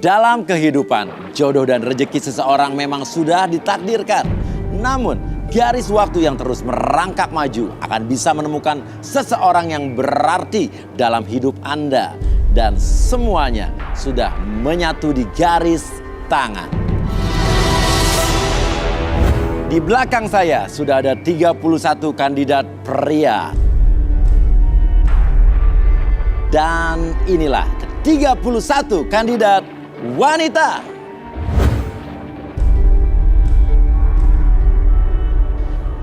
Dalam kehidupan, jodoh dan rezeki seseorang memang sudah ditakdirkan. Namun, garis waktu yang terus merangkak maju akan bisa menemukan seseorang yang berarti dalam hidup Anda. Dan semuanya sudah menyatu di garis tangan. Di belakang saya sudah ada 31 kandidat pria. Dan inilah 31 kandidat wanita.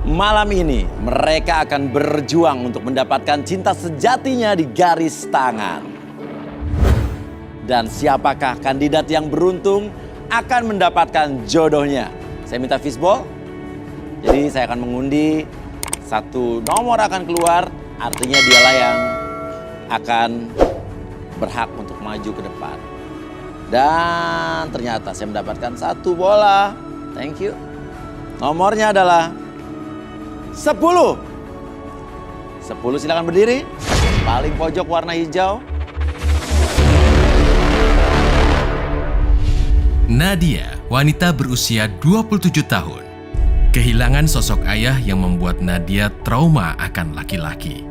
Malam ini mereka akan berjuang untuk mendapatkan cinta sejatinya di garis tangan. Dan siapakah kandidat yang beruntung akan mendapatkan jodohnya? Saya minta fishball. Jadi saya akan mengundi, satu nomor akan keluar, artinya dialah yang akan berhak untuk maju ke depan. Dan ternyata saya mendapatkan satu bola. Thank you. Nomornya adalah 10. 10 silakan berdiri. Paling pojok warna hijau. Nadia, wanita berusia 27 tahun. Kehilangan sosok ayah yang membuat Nadia trauma akan laki-laki.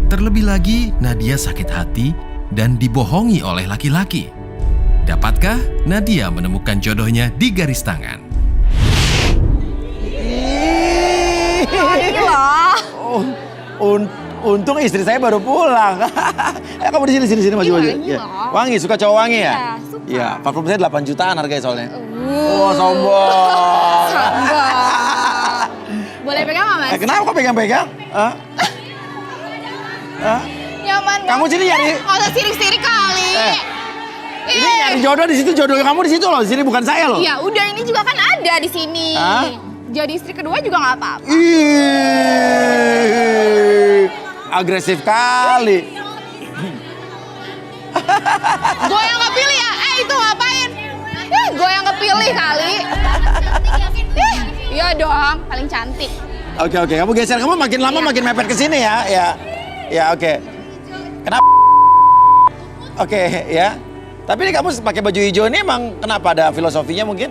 Terlebih lagi, Nadia sakit hati dan dibohongi oleh laki-laki. Dapatkah Nadia menemukan jodohnya di garis tangan? Untung istri saya baru pulang. Kamu di sini maju. Wangi, wangi, suka cowok wangi ya? Iya, suka. Iya, parfum saya 8 jutaan harganya soalnya. Oh, sombong. Boleh pegang nggak, Mas? Kenapa kok pegang-pegang? Nyaman. Kamu sini nyari. Nggak usah sirik-sirik kali. Ini nyari jodoh di situ, jodoh kamu di situ loh, di sini bukan saya loh. Ya udah, ini juga kan ada di sini. Jadi istri kedua juga nggak apa-apa. Ih, agresif kali. Gue yang kepilih ya? Itu ngapain? Gue yang kepilih kali. Iya dong, paling cantik. Oke, kamu geser, kamu makin lama makin mepet ke sini ya. Ya, oke. Kenapa? Oke, ya. Tapi ini kamu pakai baju hijau ini emang kenapa, ada filosofinya mungkin?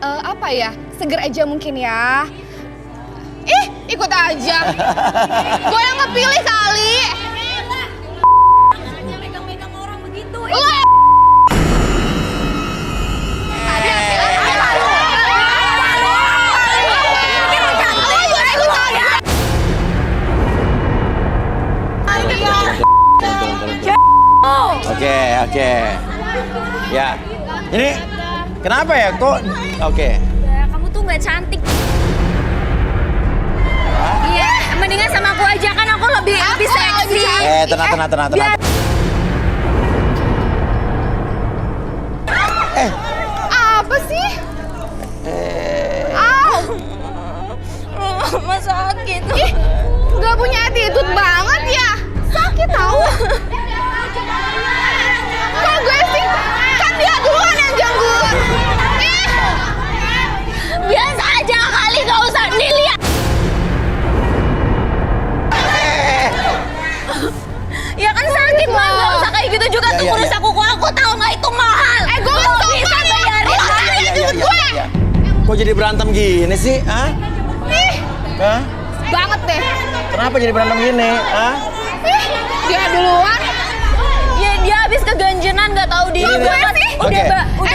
Apa ya? Seger aja mungkin ya. Ikut aja. Gue yang kepilih kali. Megang-megang orang begitu. Oke. Ya. Ini kenapa ya kok? Oke. Ya, kamu tuh nggak cantik. Iya, mendingan sama aku aja kan aku lebih seksi. Tenang. Apa sih? Mas sakit. Gak punya attitude banget ya. Sakit tau. Kok gue sih? Kan dia duluan yang janggut. Biasa aja kali, gak usah dilihat. Ya kan sakit Mas, gak usah kayak gitu juga tuh merusak kuku aku, tahu nggak itu mahal. Gue kan bisa bayarin. Iya. Kok jadi berantem gini sih? Hah? Banget deh. Kenapa jadi berantem gini? Dia duluan. Ya dia habis keganjenan nggak tahu diri. Ini, Gue kan Oke.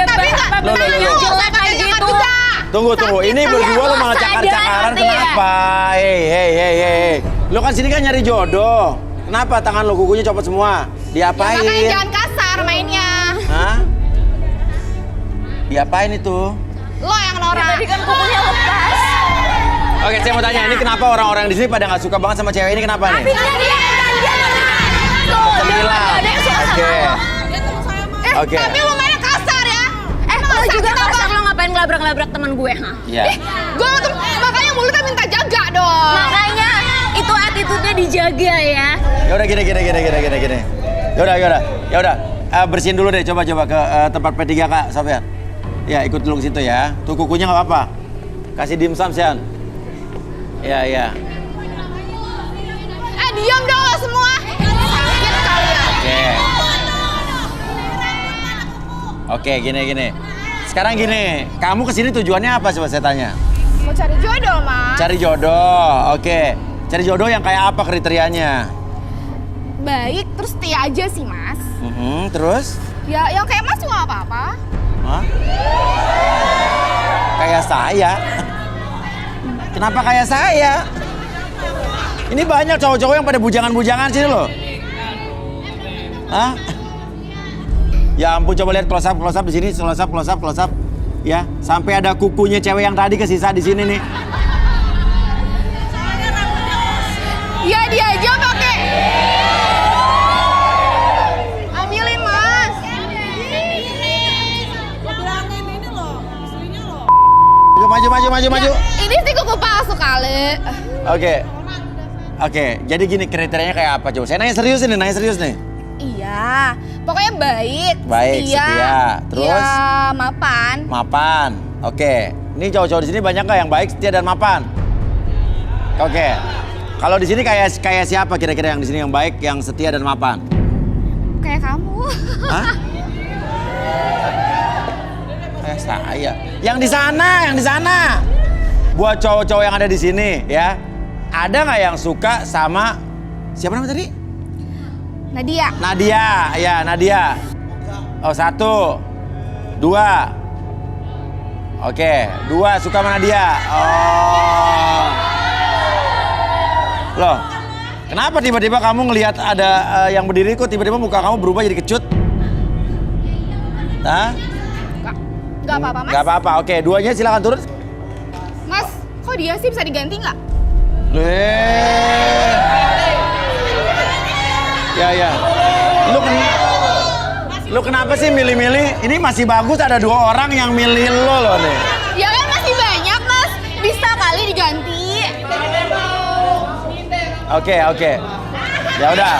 Tapi nggak benar jelek kayak gitu. Tunggu. Ini berdua lo malah cakar-cakaran kenapa? Hei. Lo kan sini kan nyari jodoh. Kenapa tangan lo kukunya copot semua? Diapain? Ya, makanya jangan kasar mainnya. Hah? Diapain itu? Lo yang norak. Tadi kan kukunya lepas. Oke, saya mau tanya, ini kenapa orang-orang di sini pada nggak suka banget sama cewek ini? Kenapa nih? Cemilan. Oke. Tapi lo mainnya kasar ya. Lo juga kasar, lo ngapain ngelabrak-labrak teman gue, ha? Iya. Gue tuh makanya mulutnya minta jaga dong. Makanya itu attitude-nya dijaga ya. Ya udah gini. Ya udah. Bersihin dulu deh, coba ke tempat P3 Kak Sofyan. Ya, ikut dulu ke situ ya. Tuh kukunya nggak apa-apa. Kasih dimsum, Sian. Ya. Diam dong lo semua. Sakit kali ya. Oke. Oke, gini. Sekarang gini, kamu kesini tujuannya apa coba saya tanya? Mau cari jodoh, Mas. Cari jodoh, oke. Cari jodoh yang kayak apa kriterianya? Baik, terus setia aja sih, Mas. Terus? Ya, yang kayak Mas juga nggak apa-apa. Hah? Kayak saya? Kenapa kayak saya? Ini banyak cowok-cowok yang pada bujangan-bujangan sini loh. Hah? Ya ampun, coba lihat close up di sini, close up. Ya, sampai ada kukunya cewek yang tadi kesisa di sini nih. Ya, dia aja pakai. Ambilin, Mas. Maju. Ini sih kuku palsu kali. Oke, jadi gini kriterianya kayak apa coba? Saya nanya serius nih. Iya, pokoknya baik, setia. Terus? Ya, mapan. Oke. Ini cowok-cowok di sini banyak nggak yang baik, setia dan mapan? Oke. Kalau di sini kayak siapa kira-kira yang di sini yang baik, yang setia dan mapan? Kayak kamu. Hah? Kayak saya. Yang di sana. Buat cowok-cowok yang ada di sini, ya. Ada nggak yang suka sama siapa namanya tadi? Nadia. Nadia. Oh, 1, 2. Oke, 2 suka sama Nadia. Oh. Loh, kenapa tiba-tiba kamu ngelihat ada yang berdiri kok tiba-tiba muka kamu berubah jadi kecut? Hah? Gak apa-apa, Mas. Gak apa-apa, oke. 2-nya silakan turun. Mas, kok dia sih bisa diganti nggak? Ya. Lu kenapa sih milih-milih? Ini masih bagus ada 2 orang yang milih lo loh nih. Ya kan masih banyak, Mas. Bisa kali diganti. Oke. Ya udah.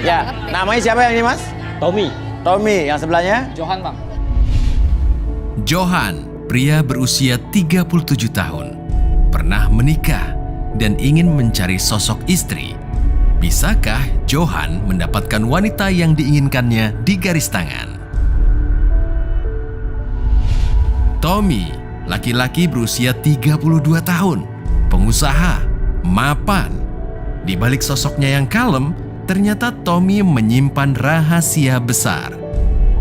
Ya, namanya siapa yang ini, Mas? Tommy, yang sebelahnya? Johan, Bang. Johan, pria berusia 37 tahun, pernah menikah dan ingin mencari sosok istri. Bisakah Johan mendapatkan wanita yang diinginkannya di garis tangan? Tommy, laki-laki berusia 32 tahun, pengusaha, mapan. Di balik sosoknya yang kalem, ternyata Tommy menyimpan rahasia besar.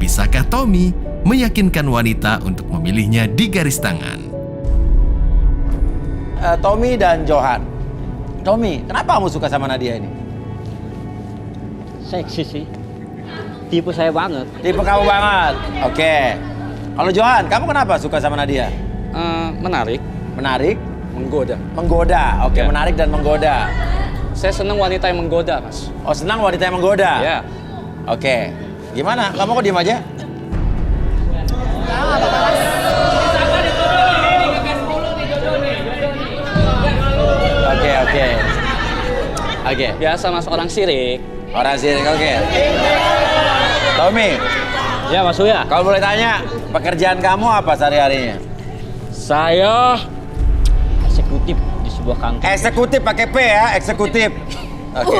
Bisakah Tommy meyakinkan wanita untuk memilihnya di garis tangan? Tommy dan Johan. Tommy, kenapa kamu suka sama Nadia ini? Seksi sih. Tipe saya banget. Tipe kamu banget. Oke. Kalau Johan, kamu kenapa suka sama Nadia? Menarik. Menarik? Menggoda. Oke, Ya. menarik dan menggoda. Saya senang wanita yang menggoda, Mas. Oh, senang wanita yang menggoda? Ya. Oke. Gimana? Kamu kok diem aja? Oke. Biasa, Mas, orang sirik. Orang sirik, oke. Tommy, Ya, Mas Uya. kalau boleh tanya, pekerjaan kamu apa sehari-harinya? Saya eksekutif di sebuah kantor. Eksekutif pakai P ya, eksekutif. Oke.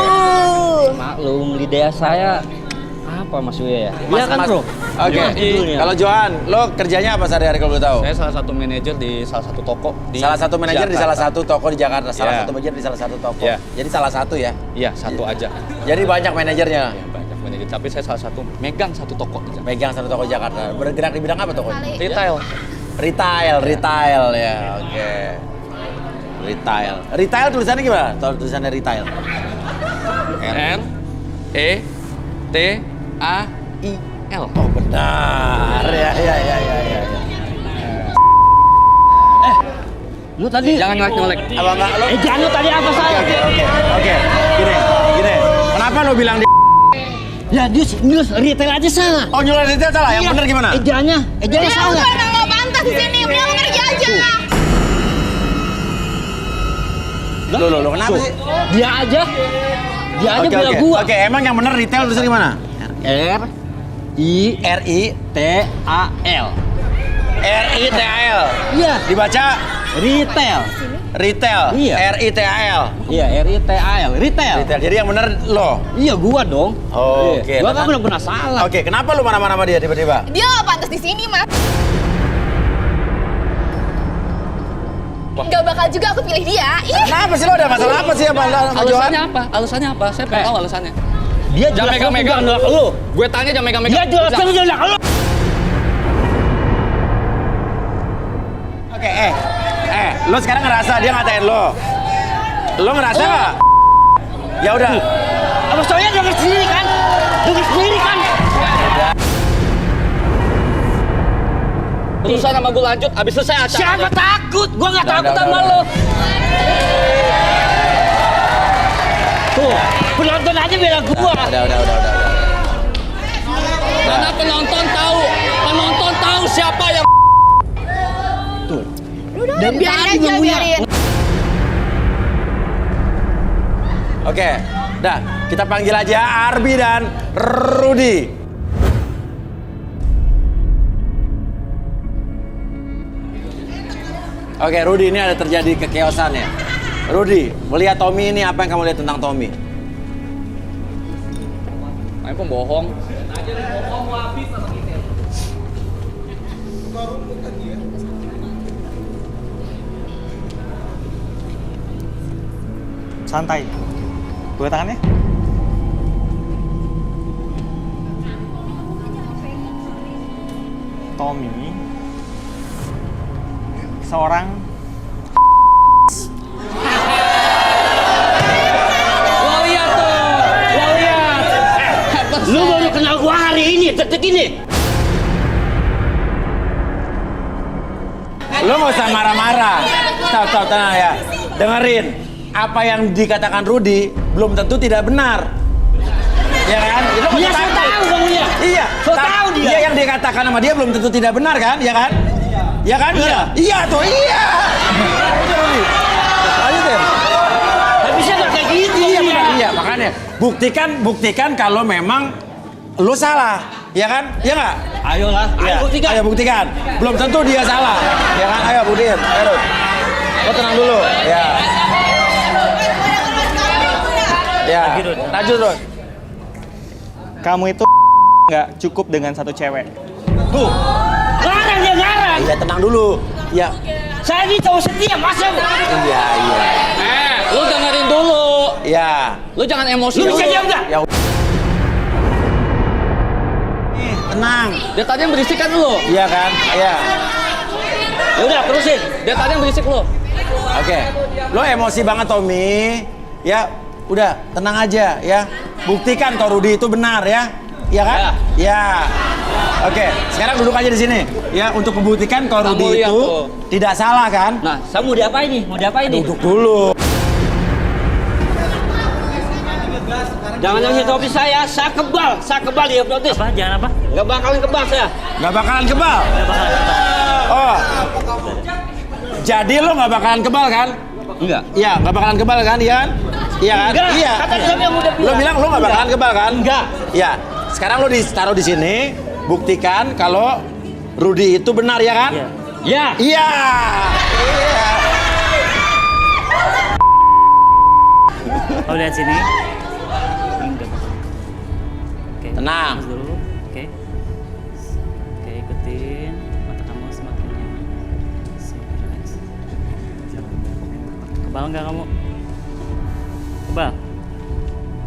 Maklum, lidah saya apa, Mas Uya ya? Iya kan, Bro? Oke. Judulnya. Kalau Johan, lo kerjanya apa sehari-hari kalau boleh tahu? Saya salah satu manajer di salah satu toko di Salah satu manajer di salah Jakarta. satu toko di Jakarta. Salah Ya. satu manajer di salah satu toko. Ya. Jadi salah satu ya. Iya, satu aja. Jadi banyak manajernya. Ya, banyak manajer, tapi saya salah satu megang satu toko di Jakarta. Megang satu toko Jakarta. Bergerak di bidang apa tokonya? Retail. Retail ya. Oke. Retail tulisannya gimana? Tulisannya retail. R E T A I L. Oh benar. Ya. Lu tadi jangan nyolek. Apa enggak lo? Jangan lu tadi apa saya? Oke. Gini. Kenapa lo bilang di Ya, dia nyulus retail aja salah. Oh, nyular retail salah. Yang benar gimana? Ejanya Dia salah. udah nggak pantas di sini. Mending lo kerja aja. Lo kenapa sih? Dia aja Oke. bilang gua. Oke, emang yang benar retail tulisannya gimana? R I T A L. RITAL. Iya, Dibaca retail. Retail. Iya. R-I-T-A-L. Iya, R-I-T-A-L, retail. Retail. Jadi yang benar lo. Iya, gua dong. Oke. Iya. Gua kan Nah, belum pernah salah. Oke, kenapa lu marah-marah sama dia tiba-tiba? Dia nggak pantas di sini, Mas. Gak bakal juga aku pilih dia. Ih, Kenapa sih lo ada masalah apa sih sama Johan? Alasannya apa? Alasannya apa? Saya pengen tahu alasannya. Dia Jangan jelas megang-megang. nolak lu. Gue tanya jangan megang-megang. Dia jelas nolak lu. Oke, lo sekarang ngerasa dia ngatain lo. Lo ngerasa nggak? Ya udah. Abang saya denger sendiri kan? Denger sendiri kan? Urusan sama gue lanjut, abis selesai acara. Siapa takut? Gua nggak Udah, takut udah, sama udah. lo. Tuh, penonton aja bilang gua. Udah. Karena penonton tahu siapa yang udah, biarin aja, biarin. Oke, dah kita panggil aja Arbi dan Rudy. Oke, Rudy, ini ada terjadi kekeosan ya. Rudy, melihat Tommy ini apa yang kamu lihat tentang Tommy? main pembohong. Santai. Buka tangannya. Tommy seorang Lo lihat tuh, lo lihat. Lu baru kenal gua hari ini, detik ini. Lo nggak usah marah-marah. Stop, tenang ya. Dengerin, apa yang dikatakan Rudy belum tentu tidak benar. Ya kan? Lo nggak Dia usah so takut. tahu kamu ya. Iya. So tahu dia. Iya, yang dikatakan sama dia belum tentu tidak benar kan? Ya kan? Ya kan? Iya. Iya tuh, iya. Itu Rudy. Lanjutin. Habisnya nggak kayak gitu. Iya dia. benar, iya. Makanya buktikan kalau memang lo salah. Ya kan? Ya nggak? Ayolah, Iya. ayo buktikan. Ayo buktikan. Belum tentu dia salah. Ya kan? Ayo buktiin. Ayo, Rud. Lo tenang dulu. Ya. Ya. Lanjut, Rud. kamu itu nggak cukup dengan satu cewek. Tuh. Ngarang dia ngarang. Iya, tenang dulu. Ya. Saya ini cowok setia, masa? Iya. Lu dengerin dulu. Iya. Lu jangan emosi. Lu bisa dulu. diam nggak? Ya. Tenang. Dia tadi yang berisik kan lu. Iya kan? Iya. Ya udah, terusin. Dia tadi yang berisik lu. Oke. Lo emosi banget, Tommy. Ya, udah tenang aja ya. Buktikan kalau Rudy itu benar ya. Iya kan? Ya. Oke, sekarang duduk aja di sini. Ya, untuk membuktikan kalau Kamu Rudy lihat itu tuh. tidak salah kan? Nah, saya mau diapain nih? Mau diapain nih? Duduk dulu. Jangan yang hipnotis saya kebal di hipnotis. Apa? Jangan apa? Nggak bakalan kebal saya. Nggak bakalan kebal. Nggak bakal. Oh. Jadi lo nggak bakalan kebal kan? Enggak. Iya, nggak bakalan kebal kan, Ian? Iya kan? Enggak. Iya. Kata dia yang udah bilang. Lo bilang lo nggak bakalan kebal kan? Enggak. Iya. Sekarang lo ditaruh di sini, buktikan kalau Rudy itu benar ya kan? Iya. Ya. Iya. Iya. Kau lihat sini. Enggak. Oke. Tenang. Fokus dulu. Oke. Oke, ikutin. Mata kamu semakin nyaman. Semakin relax. Kebal nggak kamu? Kebal?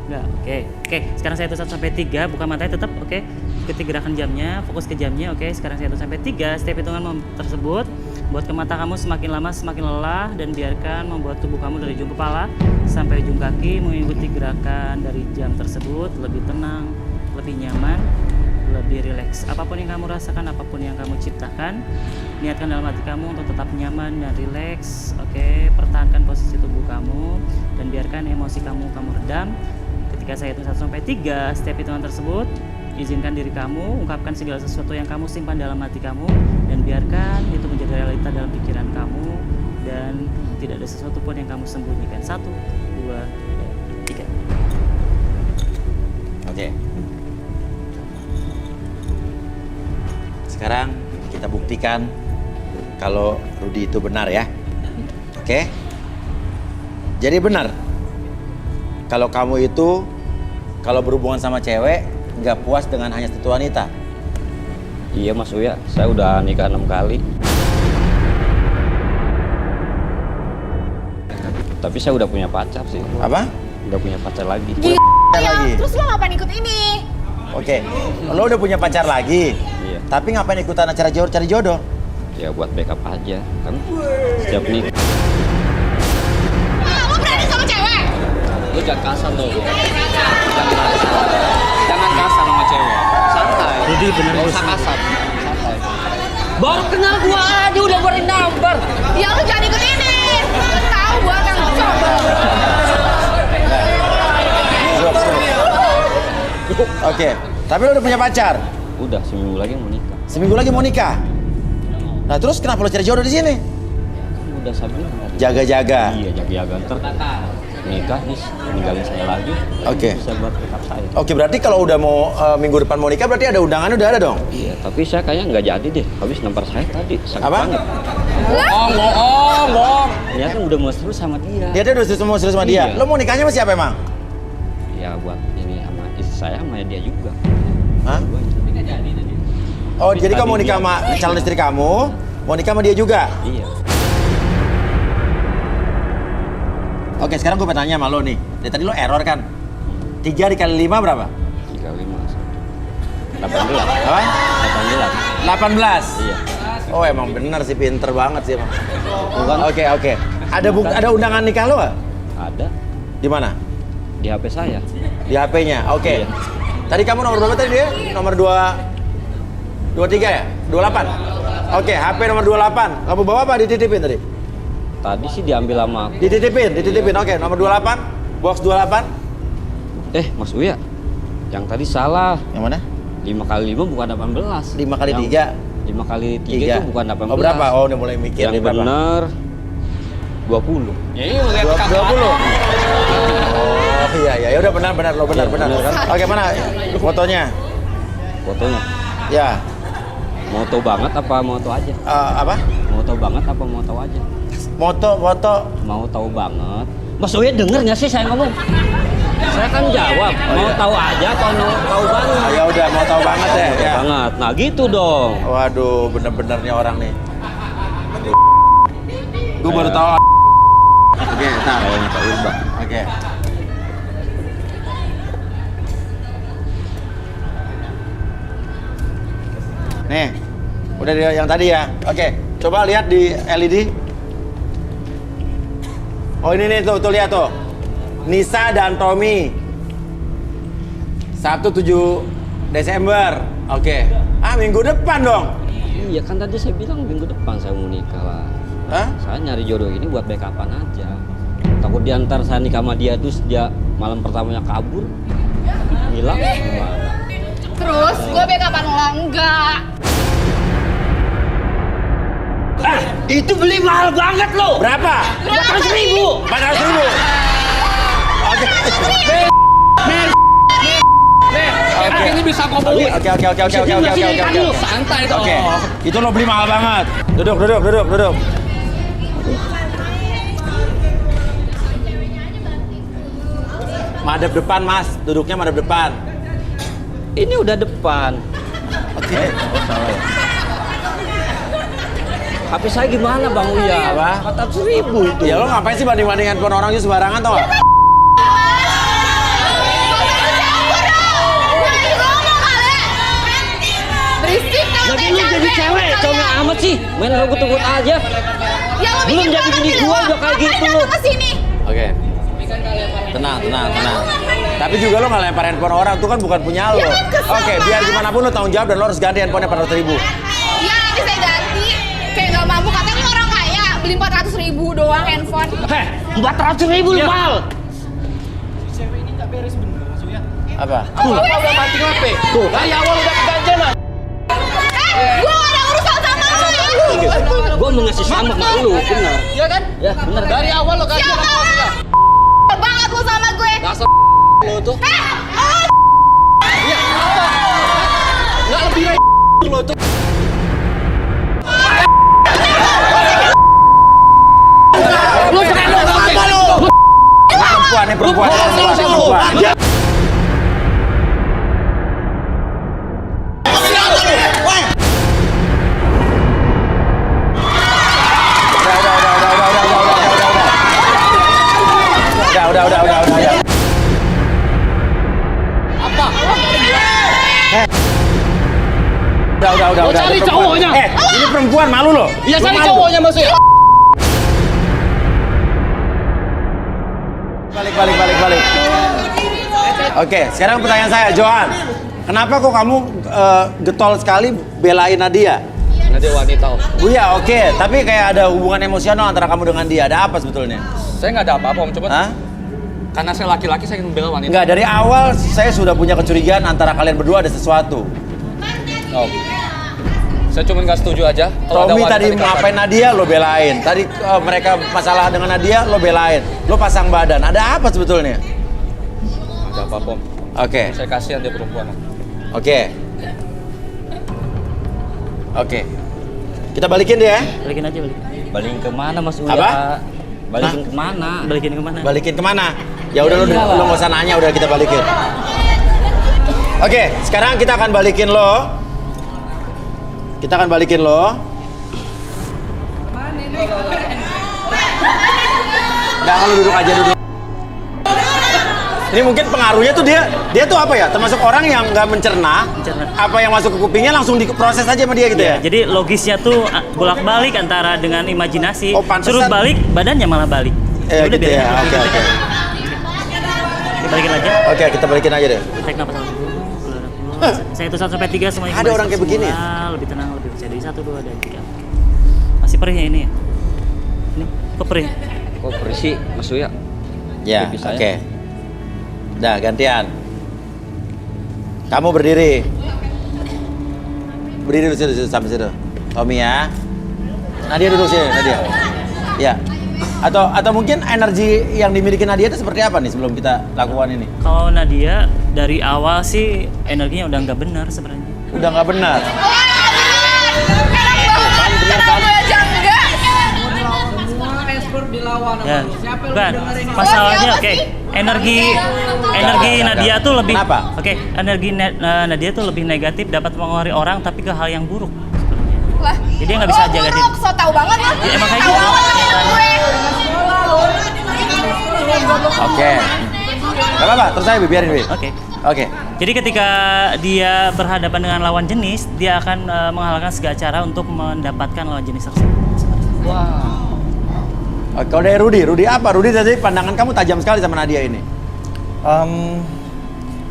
Enggak, oke. Oke, sekarang saya hitung 1 sampai 3, buka matanya tetap, oke. Ikuti gerakan jamnya, fokus ke jamnya, oke. Sekarang saya hitung sampai 3, setiap hitungan tersebut buat ke mata kamu semakin lama semakin lelah dan biarkan membuat tubuh kamu dari ujung kepala sampai ujung kaki mengikuti gerakan dari jam tersebut lebih tenang, lebih nyaman, lebih rileks. Apapun yang kamu rasakan, apapun yang kamu ciptakan, niatkan dalam hati kamu untuk tetap nyaman dan rileks. Oke, pertahankan posisi tubuh kamu dan biarkan emosi kamu redam. Ketika saya hitung 1 sampai 3, setiap hitungan tersebut, izinkan diri kamu ungkapkan segala sesuatu yang kamu simpan dalam hati kamu dan biarkan itu menjadi realita dalam pikiran kamu dan tidak ada sesuatu pun yang kamu sembunyikan. 1, 2, 3. Oke. Sekarang kita buktikan kalau Rudy itu benar ya. Oke? Jadi benar, kalau kamu itu, kalau berhubungan sama cewek, nggak puas dengan hanya satu wanita. Iya Mas Uya, saya udah nikah 6 kali. Tapi saya udah punya pacar sih. Apa? Udah punya pacar lagi. Gila ya, lagi. terus lo ngapain ikut ini? Oke, lo udah punya pacar lagi. Iya. Tapi ngapain ikutan acara cari jodoh? Ya buat backup aja kan. Setiap nikah. Lo berani sama cewek? Lu jangan kasar dong. Jangan kasar sama cewek. Santai. Jadi bener Gak lu usah kasar. Santai. baru kenal gua aja udah ngeluarin nomor. Ya lo jangan ikut ini. Lo tahu gua akan coba. Oke, tapi lo udah punya pacar? Udah seminggu lagi mau nikah. Seminggu lagi mau nikah? Nah terus kenapa lo cari jodoh di sini? Kan udah saya bilang tadi. Jaga-jaga. Iya jaga-jaga ntar nikah nih ninggalin saya lagi. Oke. Bisa buat backup saya. Oke, berarti kalau udah mau minggu depan mau nikah berarti ada undangannya udah ada dong? Iya tapi saya kayaknya nggak jadi deh. Habis nampar saya tadi sakit Apa? banget. Bohong. Dia kan udah mau serius sama dia. Dia udah semua serius sama dia. Iya. Lo mau nikahnya sama siapa emang? Ya buat ini sama istri saya sama dia juga. Hah? Oh, jadi kamu mau nikah sama calon istri kamu, mau nikah sama dia juga? Iya. Oke, sekarang gue bertanya sama lo nih. Dari tadi lo error kan? 3 dikali 5 berapa? 35. 18. Apa? 18. 18. Iya. Oh, emang bener sih, pinter banget sih emang. Bukan. Oke. Ada undangan nikah lo nggak? Ada Di mana? di HP saya. Di HP-nya. Oke. Iya. Tadi kamu nomor berapa tadi dia? Nomor 23 ya? 28. Oke, HP nomor 28. Kamu bawa apa? Dititipin tadi? Tadi sih diambil sama aku. Dititipin. Oke, nomor 28. Box 28. Mas Uya, yang tadi salah. Yang mana? 5 kali 5 bukan 18. 5 kali Yang 3. 5 kali 3 itu bukan 18. Oh, berapa? Oh, udah mulai mikir Yang nih berapa? bener 20. Ya iya, 20. Oh iya, udah benar lo benar. benar kan? Oke, mana fotonya? Fotonya. Ya. Moto banget apa moto aja? Apa? Moto banget apa moto aja? Foto. Mau tahu banget. Mas Uya denger nggak sih saya ngomong? Saya kan jawab, mau tahu aja atau mau tahu banget? Ya udah mau tahu banget ya. Tahu Ya. banget. Nah gitu dong. Waduh, bener-benernya orang nih. Gue baru tahu. Oke, nah. Kayaknya Pak Irba. Oke. Nih, udah yang tadi ya. Oke, coba lihat di LED. Oh ini nih tuh lihat tuh. Nisa dan Tommy. Sabtu 7 Desember. Oke. Minggu depan dong. Iya kan tadi saya bilang minggu depan saya mau nikah lah. Hah? Saya nyari jodoh ini buat backupan aja. Takut diantar saya nikah sama dia terus dia malam pertamanya kabur. Hilang gimana? Terus gue backupan lo enggak. Itu beli mahal banget lo. Berapa? 400.000. 400.000. Oke. Oke. Ini bisa ngomongin. Oke. Santai dong. Oke. Itu lo beli mahal banget. Duduk. Madep depan, Mas. Duduknya madep depan. Ini udah depan. Oke. HP saya gimana Bang Uya? Apa? 400.000 itu. Ya lo ngapain sih banding-banding handphone orang itu sembarangan tau gak? Berisik tau Jadi lu jadi cewek, comel amat sih. Main rukut-rukut aja. Ya lo Belum bikin jadi banget bini sih, gua lo. udah kayak gitu Ngapain lo. datang ke sini? Oke. Tenang. Tapi juga lo nggak lempar handphone orang, itu kan bukan punya lo. Ya kan kesel Oke, biar banget. gimana pun lo tanggung jawab dan lo harus ganti handphonenya 400.000. Ya nanti saya ganti. Kayak gak mampu, katanya lo orang kaya. Beli 400.000 doang handphone. Heh, 400.000 lu mahal. Apa? Apa udah mati ngape? Tuh, dari awal udah keganjalan. Gue gak ada urusan sama lo ya. Gua mau ngasih selamat sama lu, bener. Iya kan? Ya, bener. Dari awal lo ganjalan Siapa? sama dia. Banget lo sama gue. Dasar lo tuh. Oh, Iya, apa? Nggak lebih lo tuh. Lu jangan lu. perempuan. Udah. Udah. Cari cowoknya. Ini perempuan, malu loh. Iya, Lu cari malu. cowoknya maksudnya. Balik. Oke, sekarang pertanyaan saya, Johan. Kenapa kok kamu getol sekali belain Nadia? Karena dia wanita, Om. Oh iya, oke. Tapi kayak ada hubungan emosional antara kamu dengan dia. Ada apa sebetulnya? Saya nggak ada apa-apa, Om. Cuma Hah? karena saya laki-laki, saya ingin membela wanita. Enggak, dari awal saya sudah punya kecurigaan antara kalian berdua ada sesuatu. Oh. Saya cuma nggak setuju aja. Kalau ada Tommy wanita tadi di kamar. ngapain Nadia, lo belain. Tadi mereka masalah dengan Nadia, lo belain. Lo pasang badan. Ada apa sebetulnya? Nggak ada apa-apa, Om. Oke. Saya kasihan dia perempuan, Om. Oke. Kita balikin dia ya. Balikin aja, balikin. Balikin kemana Mas Uya? Apa? Balikin kemana? Balikin kemana? Balikin kemana? Ya udah lo nggak usah nanya, udah kita balikin. Oke, sekarang kita akan balikin lo. Nggak, lo duduk aja duduk. Ini mungkin pengaruhnya tuh dia tuh apa ya? Termasuk orang yang nggak mencerna. Apa yang masuk ke kupingnya langsung diproses aja sama dia gitu ya? Jadi logisnya tuh bolak-balik antara dengan imajinasi. Oh, pantesan. Suruh balik, badannya malah balik. Gitu biarin ya. aja. Oke. Dibalikin aja. Oke, kita balikin aja deh. Tarik nafas dulu. Saya itu 1 sampai 3 semuanya. Ada kembali orang kayak semua. begini ya? Lebih tenang, lebih percaya diri. 1, 2, dan 3. Masih perihnya ini ya? Ini kok perih? Kok bersih Mas Uya? Ya, Bisa oke. ya? Dah, gantian. Kamu berdiri. Berdiri dulu situ, sampai situ. Tommy ya. Nadia duduk sini, Nadia. Ya. Atau mungkin energi yang dimiliki Nadia itu seperti apa nih sebelum kita lakukan ini? Kalau Nadia dari awal sih energinya udah nggak benar sebenarnya. Udah nggak benar. Kamu aja enggak. Ya, bukan. Masalahnya oke. Energi Nadia tuh lebih Kenapa? Oke, energi Nadia tuh lebih negatif, dapat mengaruhi orang tapi ke hal yang buruk. Lah. Jadi dia nggak bisa jaga diri. So tau banget lah. Ya, emang kayak Tahu gitu. banget lah gue. Oke. Gak apa-apa, terus saya biarin, Wi. Oke. Jadi ketika dia berhadapan dengan lawan jenis, dia akan menghalalkan segala cara untuk mendapatkan lawan jenis tersebut. Oke, kalau dari Rudy apa? Rudy tadi pandangan kamu tajam sekali sama Nadia ini.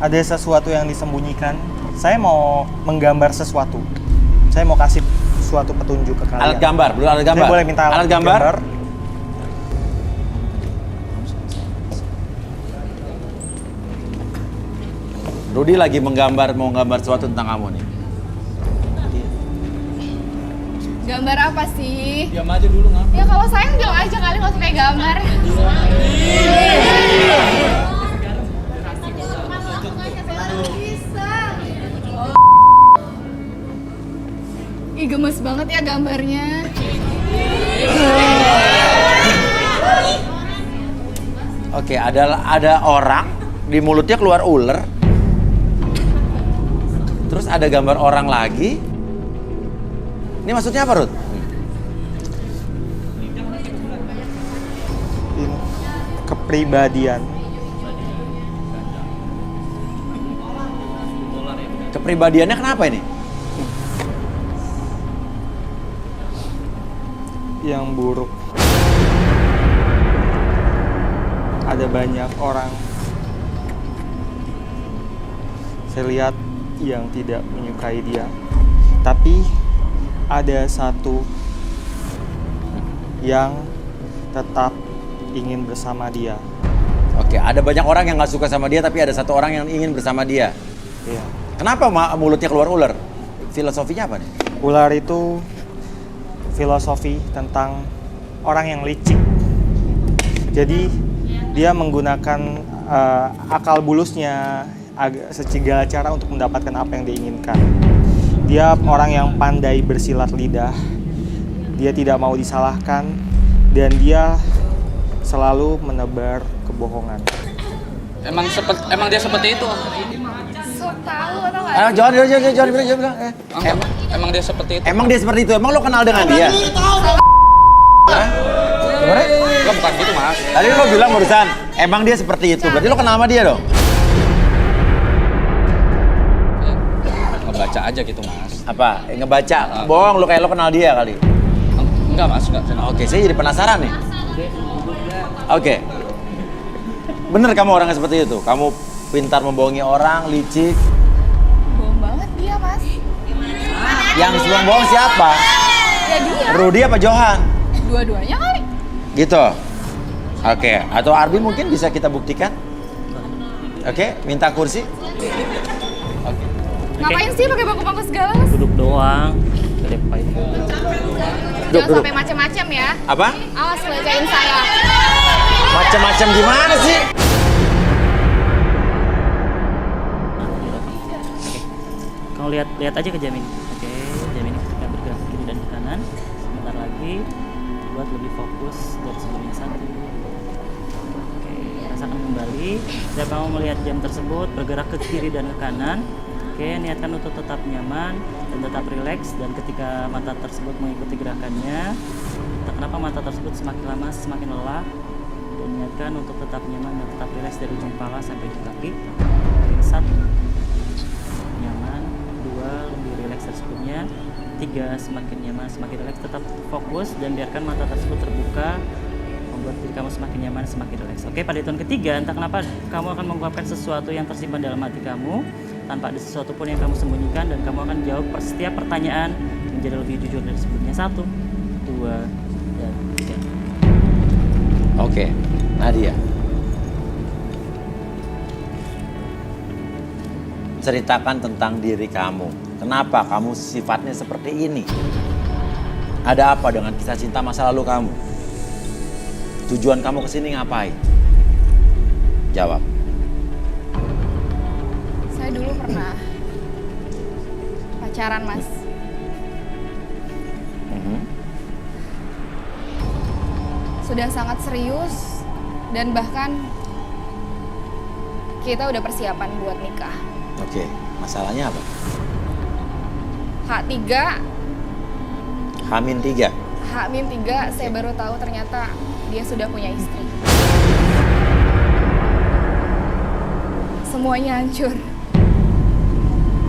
Ada sesuatu yang disembunyikan. Saya mau menggambar sesuatu. Saya mau kasih suatu petunjuk ke kalian. Alat gambar, belum alat gambar. Saya boleh minta alat gambar? Rudy lagi mau menggambar sesuatu tentang kamu nih. Gambar apa sih? Diam aja dulu, ngapa? Ya kalau sayang bilang aja kali nggak usah kayak gambar. Ih gemes banget ya gambarnya. Oke, ada orang di mulutnya keluar ular. Terus ada gambar orang lagi. Ini maksudnya apa, Ruth? Ini kepribadian. Kepribadiannya kenapa ini? Yang buruk. Ada banyak orang, saya lihat, yang tidak menyukai dia. Tapi ada satu yang tetap ingin bersama dia. Oke, ada banyak orang yang nggak suka sama dia, tapi ada satu orang yang ingin bersama dia. Iya. Kenapa mulutnya keluar ular? Filosofinya apa nih? Ular itu filosofi tentang orang yang licik. Jadi dia menggunakan akal bulusnya segala cara untuk mendapatkan apa yang diinginkan. Dia orang yang pandai bersilat lidah. Dia tidak mau disalahkan dan dia selalu menebar kebohongan. Emang dia seperti itu. So tahu atau nggak? Ayo, jangan bilang. Emang dia seperti itu. Emang dia seperti itu? Emang lo kenal dengan dia? Hah? Gimana? Lo bukan gitu, Mas. Tadi lo bilang barusan, emang dia seperti itu. Berarti lo kenal sama dia dong? Ngebaca aja gitu, Mas. Apa? Ngebaca? Bohong, lo kayak lo kenal dia kali. Enggak, Mas. Enggak. Oke, saya jadi penasaran nih. Oke. Bener kamu orangnya seperti itu? Kamu pintar membohongi orang, licik. Bohong banget dia, Mas. Yang sebelum bohong siapa? Ya dia. Rudy apa Johan? Dua-duanya kali. Gitu. Oke, atau Arbi mungkin bisa kita buktikan? Oke, minta kursi. Oke. Ngapain sih pakai bangku-bangku segala, Mas? Duduk doang. Gede pahit. Jangan sampai macam-macam ya. Apa? Awas pelecehin saya. Macam-macam gimana sih? Kamu lihat aja ke jam ini. Oke, jam ini ketika bergerak ke kiri dan ke kanan. Sebentar lagi buat lebih fokus dari sebelumnya 1. Oke, rasakan kembali. Setiap kamu melihat jam tersebut bergerak ke kiri dan ke kanan. Oke, niatkan untuk tetap nyaman dan tetap rileks, dan ketika mata tersebut mengikuti gerakannya, entah kenapa mata tersebut semakin lama semakin lelah, dan niatkan untuk tetap nyaman dan tetap rileks dari ujung kepala sampai ujung kaki. Oke, 1 nyaman, 2 lebih rileks dari sebelumnya, 3 semakin nyaman semakin rileks, tetap fokus dan biarkan mata tersebut terbuka, membuat diri kamu semakin nyaman semakin rileks. Oke, pada hitungan ketiga, entah kenapa kamu akan mengungkapkan sesuatu yang tersimpan dalam hati kamu tanpa ada sesuatu pun yang kamu sembunyikan, dan kamu akan jawab setiap pertanyaan menjadi lebih jujur dari sebelumnya. 1, 2, dan 3. Oke, Nadia. Ceritakan tentang diri kamu. Kenapa kamu sifatnya seperti ini? Ada apa dengan kisah cinta masa lalu kamu? Tujuan kamu kesini ngapain? Jawab. Saya dulu pernah pacaran, Mas. Sudah sangat serius dan bahkan kita udah persiapan buat nikah. Oke, masalahnya apa? H3, H-3. H-3 saya baru tahu ternyata dia sudah punya istri. Semuanya hancur.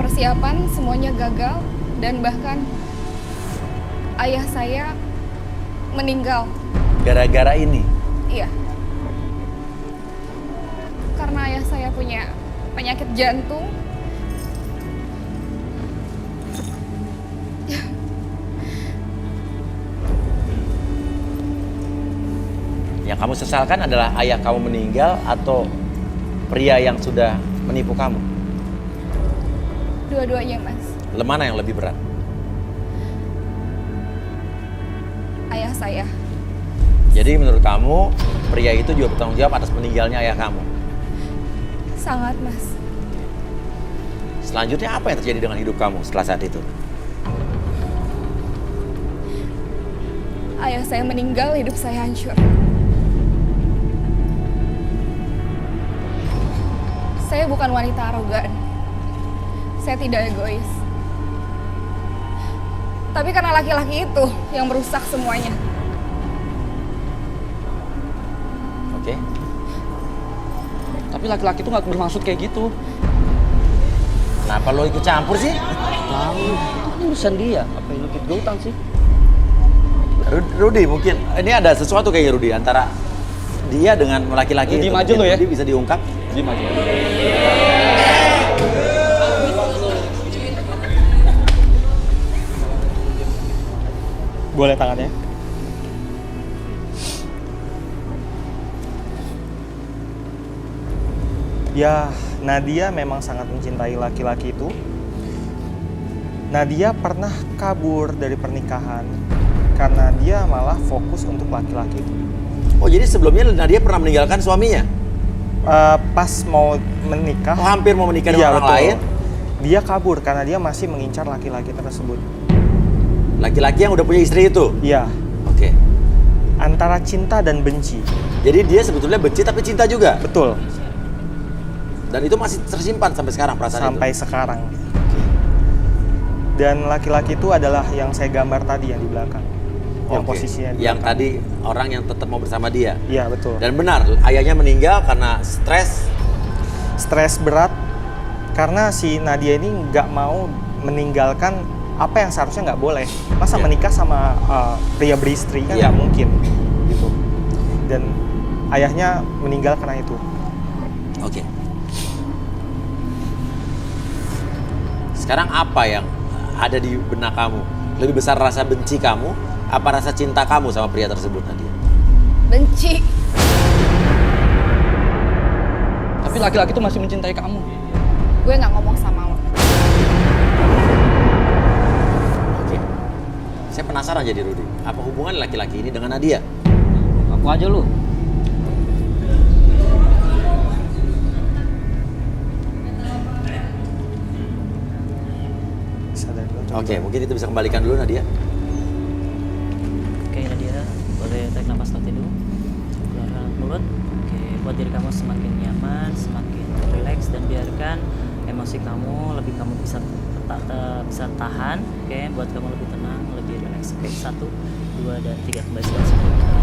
Persiapan semuanya gagal dan bahkan ayah saya meninggal. Gara-gara ini? Iya. Karena ayah saya punya penyakit jantung. Yang kamu sesalkan adalah ayah kamu meninggal atau pria yang sudah menipu kamu? Dua-duanya, Mas. Mana yang lebih berat? Ayah saya. Jadi menurut kamu, pria itu juga bertanggung jawab atas meninggalnya ayah kamu? Sangat, Mas. Selanjutnya apa yang terjadi dengan hidup kamu setelah saat itu? Ayah saya meninggal, hidup saya hancur. Saya bukan wanita arogan. Saya tidak egois. Tapi karena laki-laki itu yang merusak semuanya. Oke. Tapi laki-laki itu nggak bermaksud kayak gitu. Kenapa lo ikut campur sih? Tahu, ini urusan dia. Apa yang ikut ikutan sih? Rudy mungkin, ini ada sesuatu kayak Rudy antara dia dengan laki-laki itu. Diem aja lo ya. Rudy bisa diungkap. Diem aja. Boleh tangannya? Ya, Nadia memang sangat mencintai laki-laki itu. Nadia pernah kabur dari pernikahan karena dia malah fokus untuk laki-laki itu. Oh, jadi sebelumnya Nadia pernah meninggalkan suaminya? Pas mau menikah, Hampir mau menikah iya, dengan orang betul. lain? Dia kabur karena dia masih mengincar laki-laki tersebut. Laki-laki yang udah punya istri itu? Iya, Oke. antara cinta dan benci. Jadi dia sebetulnya benci tapi cinta juga? Betul. Dan itu masih tersimpan sampai sekarang perasaan sampai itu? sekarang. Dan laki-laki itu adalah yang saya gambar tadi yang di belakang. Yang Oke. posisinya di Yang belakang. tadi orang yang tetap mau bersama dia. Iya, betul. Dan benar, ayahnya meninggal karena stres. Stres berat karena si Nadia ini nggak mau meninggalkan apa yang seharusnya nggak boleh. Masa Iya. menikah sama pria beristri kan Iya. nggak mungkin gitu. Dan ayahnya meninggal karena itu. Oke. Sekarang apa yang ada di benak kamu? Lebih besar rasa benci kamu, apa rasa cinta kamu sama pria tersebut, Nadia? Benci. Tapi laki-laki itu masih mencintai kamu. Gue nggak ngomong sama lo. Oke. Saya penasaran jadi Rudy. Apa hubungan laki-laki ini dengan Nadia? Aku aja lu. Sadar dulu, coba. Oke, mungkin itu bisa kembalikan dulu Nadia. Oke Nadia, boleh tarik nafas nanti dulu. Keluarkan mulut. Oke, buat diri kamu semakin nyaman, semakin rileks dan biarkan emosi kamu lebih kamu bisa bisa tahan. Oke, buat kamu lebih tenang, lebih rileks. Oke, 1, 2, dan 3 kembali sebentar.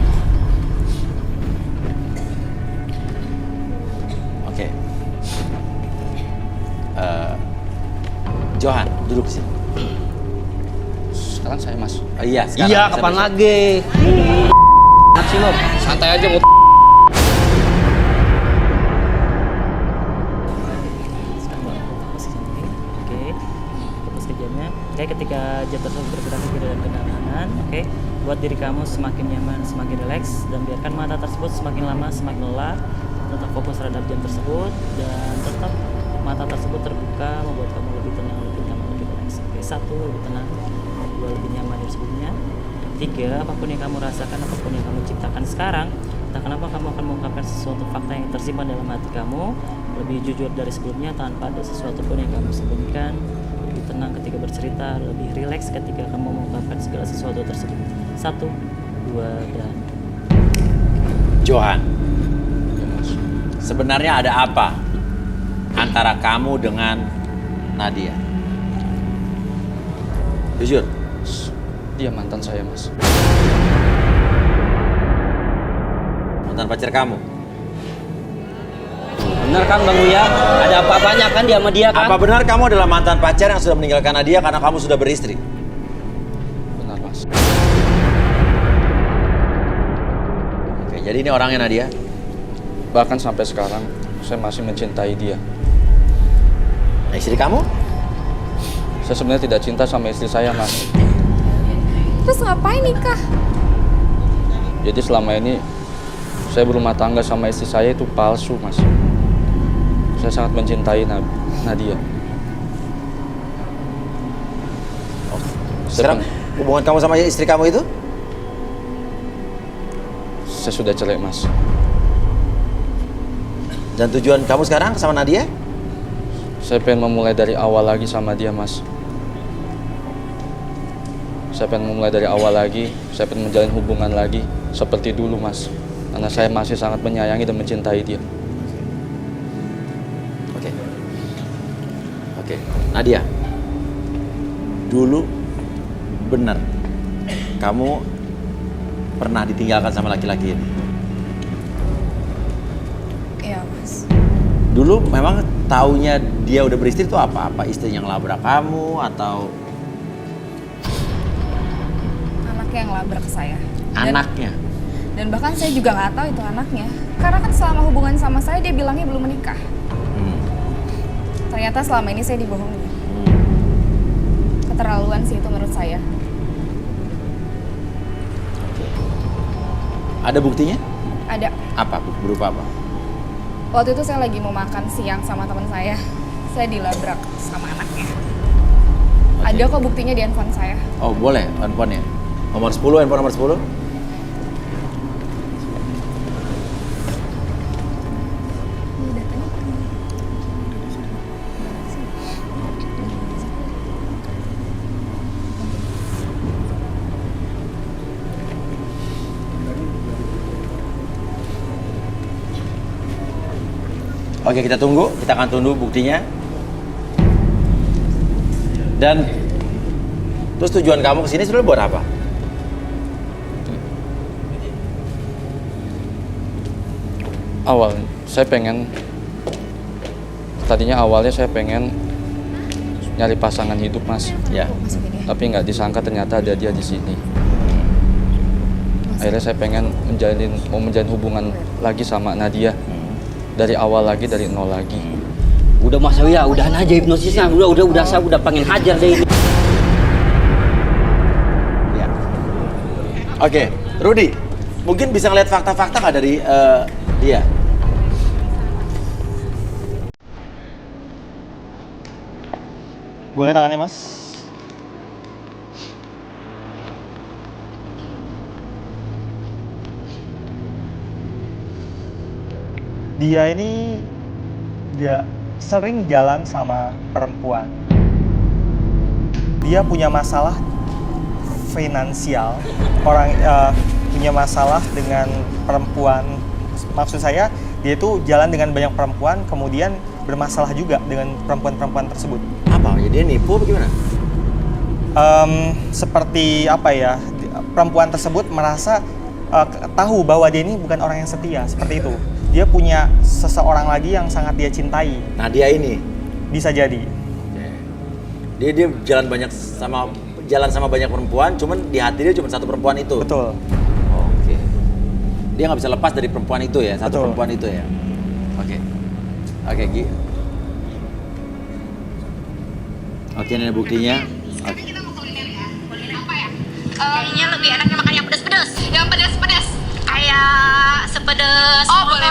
Oke. Johan, duduk sini. Sekarang saya mas. Iya, sekarang. Iya, bisa kapan besok. lagi? Sih lo, santai aja mau. Sekarang fokus ke jantung. Oke, fokus ke jamnya. Oke, ketika jam tersebut bergerak ke kiri dan ke kanan, oke, buat diri kamu semakin nyaman, semakin rileks, dan biarkan mata tersebut semakin lama semakin lelah. Tetap fokus terhadap jam tersebut dan tetap mata tersebut terbuka, membuat kamu lebih tenang, lebih nyaman, lebih rileks. Oke, 1, lebih tenang. 2, lebih nyaman dari sebelumnya. 3, apapun yang kamu rasakan, apapun yang kamu ciptakan sekarang, entah kenapa kamu akan mengungkapkan sesuatu fakta yang tersimpan dalam hati kamu, lebih jujur dari sebelumnya tanpa ada sesuatu pun yang kamu sembunyikan, lebih tenang ketika bercerita, lebih rileks ketika kamu mengungkapkan segala sesuatu tersebut. 1, 2, dan Johan, sebenarnya ada apa antara kamu dengan Nadia? Jujur. Dia mantan saya mas. Mantan pacar kamu? Bener kan Bang Uya? Ada apa-apanya kan dia sama dia kan? Apa benar kamu adalah mantan pacar yang sudah meninggalkan Nadia karena kamu sudah beristri? Benar mas. Oke, jadi ini orangnya Nadia? Bahkan sampai sekarang saya masih mencintai dia. Nah, istri kamu? Saya sebenarnya tidak cinta sama istri saya mas. Terus ngapain nikah? Jadi selama ini saya berumah tangga sama istri saya itu palsu mas. Saya sangat mencintai Nadia. Sekarang hubungan kamu sama istri kamu itu? Saya sudah cerai mas. Dan tujuan kamu sekarang sama Nadia? Saya pengen memulai dari awal lagi sama dia mas. Saya pengen memulai dari awal lagi. Saya pengen menjalin hubungan lagi seperti dulu mas. Karena saya masih sangat menyayangi dan mencintai dia. Oke, Nadia. Dulu benar kamu pernah ditinggalkan sama laki-laki ini. Iya mas. Dulu memang taunya dia udah beristri itu apa? Apa istrinya ngelabrak kamu atau Anaknya yang labrak saya. anaknya? Dan bahkan saya juga nggak tahu itu anaknya. Karena kan selama hubungan sama saya dia bilangnya belum menikah. Ternyata selama ini saya dibohongi. Keterlaluan sih itu menurut saya. Ada buktinya? Ada. Apa? Berupa apa? Waktu itu saya lagi mau makan siang sama teman saya. Saya dilabrak sama anaknya. Ada kok buktinya di handphone saya. Oh boleh, handphonenya. Nomor 10, handphone nomor 10. Oke, kita tunggu. Kita akan tunggu buktinya. Dan terus tujuan kamu kesini sebenarnya buat apa? Tadinya awalnya saya pengen nyari pasangan hidup, Mas. Ya. Tapi nggak disangka ternyata ada dia di sini. Akhirnya saya pengen mau menjalin hubungan lagi sama Nadia. Dari awal lagi, dari nol lagi. Udah Mas ya, udahan aja hipnosisnya. Udah saya udah pengen hajar deh ini. Ya. Oke, Rudy, mungkin bisa ngeliat fakta-fakta nggak dari dia? Boleh tangannya, Mas? Dia sering jalan sama perempuan. Dia punya masalah finansial, punya masalah dengan perempuan. Maksud saya, dia itu jalan dengan banyak perempuan, kemudian bermasalah juga dengan perempuan-perempuan tersebut. Apa? Ya dia nipu apa gimana? Seperti apa ya? Perempuan tersebut merasa tahu bahwa dia ini bukan orang yang setia, seperti itu. Dia punya seseorang lagi yang sangat dia cintai. Nadia ini? Bisa jadi. Dia jalan sama banyak perempuan, cuman di hati dia cuma satu perempuan itu. Betul. Oke. Dia nggak bisa lepas dari perempuan itu ya, satu Betul. perempuan itu ya. Oke. Oke, Gi. Oke, ini ada buktinya. Oke. Kita mau kuliner ya? Kuliner apa ya? Kayaknya lebih enaknya makan yang pedas-pedas. Yang pedas-pedas. Kayak sepedas. Oh, boleh.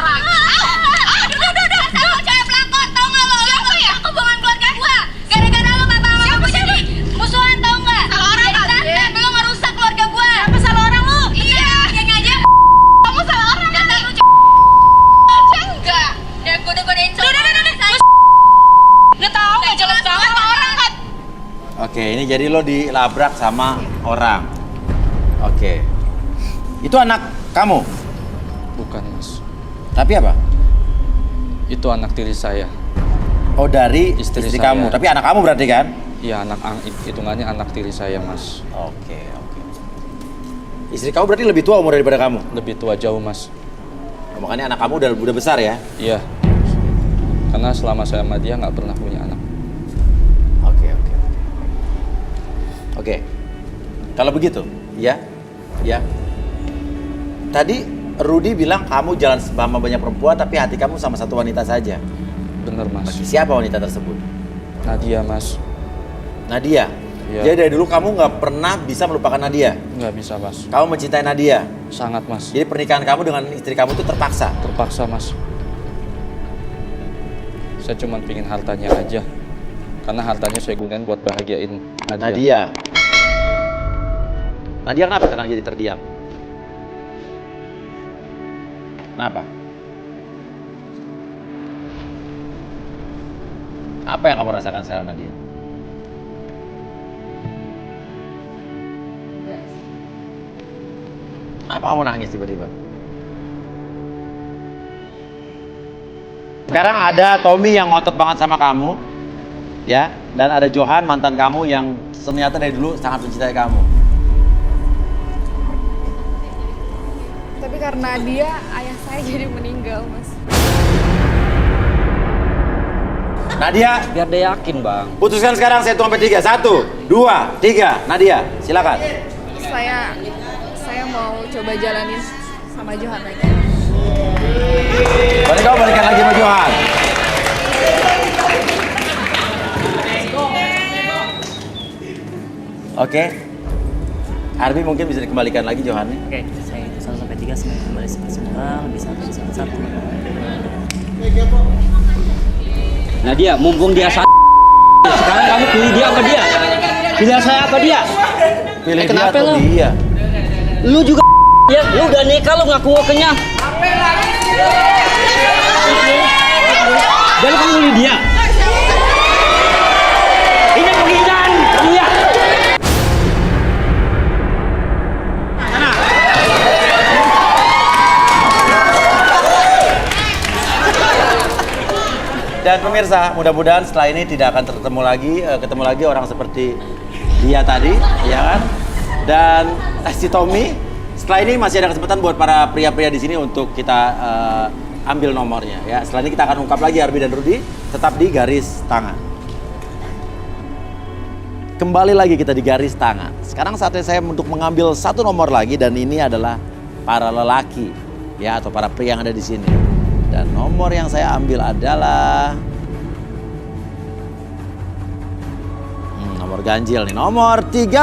Aduh, cewek pelakor, tau nggak lo? Siapa ya? Hubungan keluarga gua. Gara-gara lo nggak mau aku jadi musuhan, tau nggak? Salah orang kali. Lo ngerusak keluarga gua. Apa salah orang lo? Iya, yang aja. Kamu salah orang kan? Enggak. Udah goda-godain cowok. Udah. Nggak tahu, nggak jelas banget orang kan. Oke, ini jadi lo dilabrak sama orang. Oke. Itu anak kamu? Bukan, Mas. Tapi apa? Itu anak tiri saya. Oh, dari Istri istri saya. kamu. Tapi anak kamu berarti kan? Iya, hitungannya anak tiri saya, Mas. Oke. Istri kamu berarti lebih tua umur daripada kamu? Lebih tua jauh, Mas. Oh, makanya anak kamu udah besar ya? Iya. Karena selama saya sama dia nggak pernah punya anak. Oke. Kalau begitu, ya. Tadi Rudy bilang kamu jalan sama banyak perempuan, tapi hati kamu sama satu wanita saja. Bener, Mas. Siapa wanita tersebut? Nadia, Mas. Nadia? Iya. Jadi dari dulu kamu nggak pernah bisa melupakan Nadia? Nggak bisa, Mas. Kamu mencintai Nadia? Sangat, Mas. Jadi pernikahan kamu dengan istri kamu itu terpaksa? Terpaksa, Mas. Saya cuma pingin hartanya aja. Karena hartanya saya gunain buat bahagiain Nadia. Nadia kenapa sekarang jadi terdiam? Kenapa? Apa yang kamu rasakan sekarang, Nadia? Kenapa kamu nangis tiba-tiba? Sekarang ada Tommy yang ngotot banget sama kamu, ya, dan ada Johan mantan kamu yang ternyata dari dulu sangat mencintai kamu. Tapi karena dia, ayah saya jadi meninggal, Mas. Nadia, Biar dia yakin, Bang. putuskan sekarang, saya hitung sampai 3. 1, 2, 3. Nadia, silakan. Saya mau coba jalanin sama Johan lagi. Boleh kamu balikan lagi sama Johan. Oke. Arbi mungkin bisa dikembalikan lagi Johannya. Oke, saya itu 1 sampai 3 semuanya kembali semula, lebih 1. Nadia, mumpung dia sekarang kamu pilih dia apa dia? Pilih saya apa dia? Pilih dia kenapa atau lo? dia? Lu juga ya, lu udah nikah lu ngaku kenyang. Dan kamu pilih dia. Ini penghinaan, kamu ya. Dan pemirsa, mudah-mudahan setelah ini tidak akan ketemu lagi orang seperti dia tadi, ya kan? Dan si Tommy, setelah ini masih ada kesempatan buat para pria-pria di sini untuk kita ambil nomornya, ya. Setelah ini kita akan ungkap lagi Arbi dan Rudy, tetap di garis tangan. Kembali lagi kita di garis tangan. Sekarang saatnya saya untuk mengambil satu nomor lagi dan ini adalah para lelaki, ya, atau para pria yang ada di sini. Dan nomor yang saya ambil adalah nomor ganjil nih, nomor 13.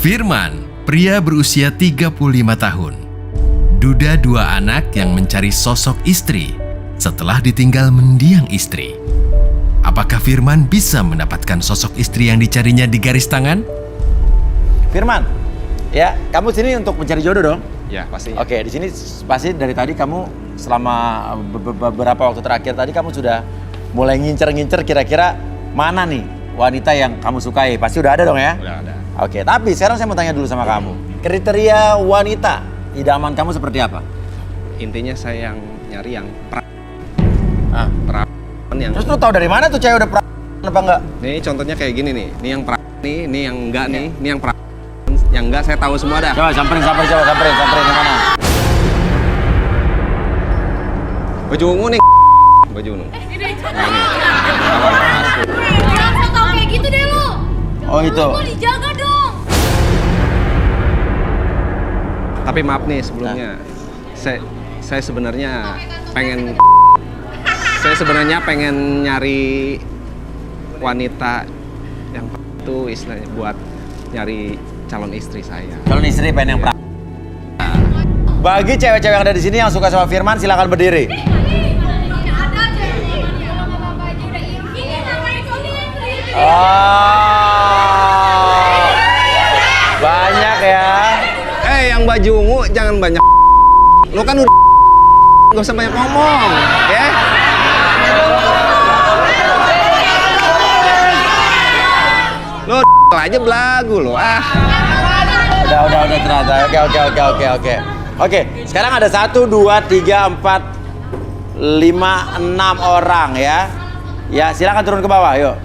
Firman, pria berusia 35 tahun. Duda dua anak yang mencari sosok istri setelah ditinggal mendiang istri. Apakah Firman bisa mendapatkan sosok istri yang dicarinya di garis tangan? Firman, ya, kamu sini untuk mencari jodoh dong? Ya, pasti. Oke, di sini pasti dari tadi kamu selama beberapa waktu terakhir tadi kamu sudah mulai ngincer-ngincer kira-kira mana nih wanita yang kamu sukai. Pasti udah ada dong ya? Udah ada. Oke, tapi sekarang saya mau tanya dulu sama kamu. Kriteria wanita idaman kamu seperti apa? Intinya saya yang nyari yang Ah. perawan yang... Terus lu tahu dari mana tuh cewek udah apa enggak? Nih contohnya kayak gini nih. Ini yang nih, ini yang enggak nih, ini yang yang enggak saya tahu semua dah. Coba samperin gimana? Baju ungu nih. Baju ungu. Jangan so tau kayak gitu deh lu. Oh itu. Lu dijaga dong. Tapi maaf nih sebelumnya. Saya sebenarnya pengen nyari wanita yang itu istilahnya buat nyari calon istri saya. Calon istri pengen yang Bagi cewek-cewek yang ada di sini yang suka sama Firman, silakan berdiri. Oh, banyak ya. Yang baju ungu jangan banyak. Lu kan udah gak usah banyak ngomong, ya. Lu aja belagu lo. Udah ternyata. Oke. Oke, sekarang ada 1, 2, 3, 4, 5, 6 orang ya. Ya, silakan turun ke bawah, yuk.